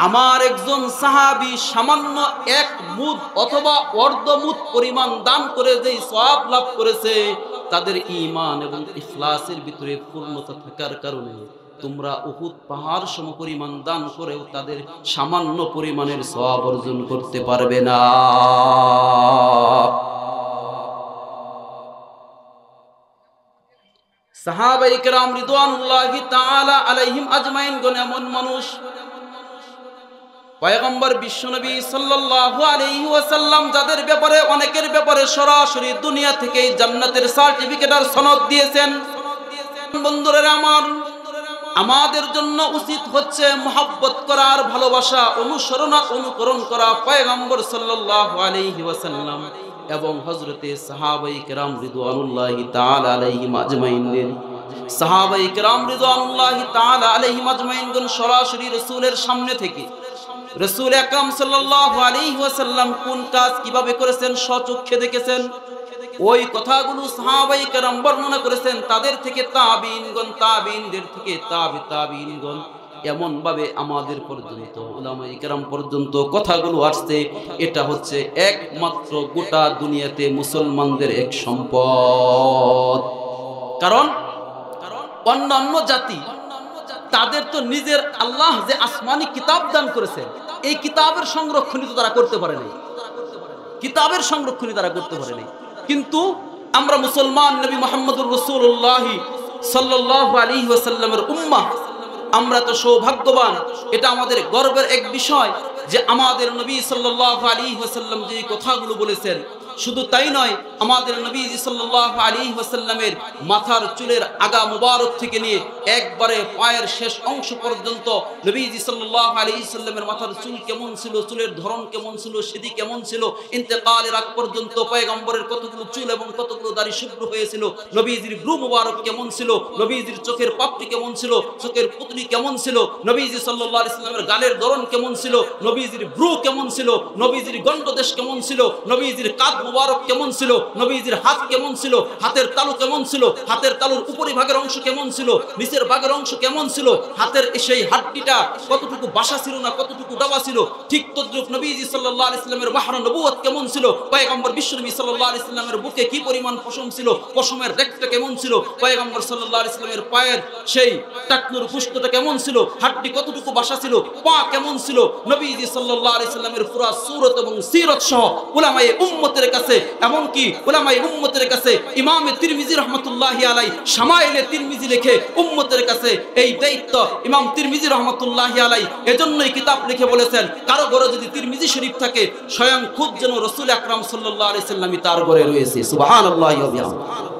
আমার একজন সাহাবী সামান্য এক মুদ অথবা অর্ধমুদ পরিমাণ দান করে যেই সওয়াব লাভ করেছে, তাদের ঈমান এবং ইখলাসের ভিতরে পূর্ণতা থাকার কারণে তোমরা উহুদ পাহাড় সমপরিমাণ দান করেও তাদের সামান্য পরিমাণের সওয়াব অর্জন করতে পারবে না। সাহাবায়ে কেরাম রিদওয়ানুল্লাহি তাআলা আলাইহিম আজমাইনগণ এমন মানুষ, পয়গম্বর বিশ্বনবী সাল্লাল্লাহু আলাইহি ওয়াসাল্লাম যাদের ব্যাপারে অনেকের ব্যাপারে সরাসরি দুনিয়া থেকেই জান্নাতের সার্টিফিকেট আর সনদ দিয়েছেন। বন্ধুরা আমার, আমাদের জন্য উচিত হচ্ছে মহব্বত করার, ভালোবাসা, অনুকরণ করা পয়গম্বর সাল্লাল্লাহু আলাইহি ওয়াসাল্লাম এবং হযরতে সাহাবায়ে কেরাম রিদওয়ানুল্লাহি তাআলা আলাইহিম আজমাইনদের। সাহাবায়ে কেরাম রিদওয়ানুল্লাহি তাআলা আলাইহিম আজমাইনগণ সরাসরি রাসূলের সামনে থেকে রাসূল আকরাম সাল্লাল্লাহু আলাইহি ওয়াসাল্লাম কোন কাজ কিভাবে করেছেন স্বচক্ষে দেখেছেন। ওই কথাগুলো সাহাবায়ে কেরাম বর্ণনা করেছেন। তাদের থেকে তাবিঈনগণ, তাবিঈনদের থেকে তাবিঈনগণ, এমন ভাবে আমাদের পর্যন্ত, উলামায়ে কেরাম পর্যন্ত কথাগুলো আসছে। এটা হচ্ছে একমাত্র গোটা দুনিয়াতে মুসলমানদের এক সম্পদ। কারণ অন্যান্য জাতি, তাদের তো নিজের আল্লাহ যে আসমানি কিতাব দান করেছেন, এই কিতাবের সংরক্ষণ তারা করতে পারে নাই, কিতাবের সংরক্ষণ তারা করতে পারে নাই। কিন্তু আমরা মুসলমান, নবী মুহাম্মদুর রাসূলুল্লাহ সাল্লাল্লাহু আলাইহি ওয়াসাল্লামের উম্মাহ, আমরা তো সৌভাগ্যবান। এটা আমাদের গর্বের এক বিষয় যে আমাদের নবী সাল্লাল্লাহু আলাইহি ওয়াসাল্লাম যে কথাগুলো বলেছেন, শুধু তাই নয়, আমাদের নবী সাল্লাল্লাহু আলাইহি ওয়াসাল্লামের মাথার চুলের আগা মুবারক থেকে নিয়ে একবারে পায়ের শেষ অংশ পর্যন্ত নবীজি সাল্লাল্লাহু আলাইহি ওয়াসাল্লামের মাথার চুল কেমন ছিল, চুলের ধরন কেমন ছিল, সিঁধি কেমন ছিল, ইন্তেকালের আগ পর্যন্ত পয়গম্বরের কতগুলো চুল এবং কতগুলো দাড়ি শুভ্র হয়েছিল, নবীজির ভ্রু মুবারক কেমন ছিল, নবীজির চোখের পাপড়ি কেমন ছিল, চোখের পুতলি কেমন ছিল, নবীজি সাল্লাল্লাহু আলাইহি ওয়াসাল্লামের গালের ধরন কেমন ছিল, নবীজির ভ্রু কেমন ছিল, নবীজির গণ্ডদেশ কেমন ছিল, নবীজির কাঁধ মুবারক কেমন ছিল, নবীজির হাত কেমন ছিল, হাতের তালু কেমন ছিল, হাতের তালুর উপরিভাগের অংশ কেমন ছিল, নিচের ভাগের অংশ কেমন ছিল, হাতের সেই হাড্ডিটা কতটুকু বাসা ছিল না কতটুকু ডাবা ছিল, ঠিক তদ্রুপ নবীজি সাল্লাল্লাহু আলাইহি সাল্লামের মাহরা নবুয়ত কেমন ছিল, পয়গম্বর বিশ্বনবী সাল্লাল্লাহু আলাইহি সাল্লামের বুকে কি পরিমাণ পশম ছিল, পশমের রেখটা কেমন ছিল, পয়গম্বর সাল্লাল্লাহু আলাইহি সাল্লামের পায়ের সেই টাকনুর পুষ্টটা কেমন ছিল, হাড্ডি কতটুকু বাসা ছিল, পা কেমন ছিল, নবীজি সাল্লাল্লাহু আলাইহি সাল্লামের পুরা সূরত এবং সিরত সহ উলামায়ে উম্মতের কাছে, এমনকি উলামায়ে উম্মতের কাছে ইমামে তিরমিজি রাহমাতুল্লাহি আলাইহি শামাইলে তিরমিজি লিখে উম্মতের কাছে এই দায়িত্ব ইমাম তিরমিজি রাহমাতুল্লাহি আলাইহি এজন্যই কিতাব লিখে বলেছেন, কারো ঘরে যদি তিরমিজি শরীফ থাকে স্বয়ং খুদ যেন রাসূল আকরাম সাল্লাল্লাহু আলাইহি সাল্লামই তার ঘরে রয়েছে। সুবহানাল্লাহি ওয়া বিহামদিহি।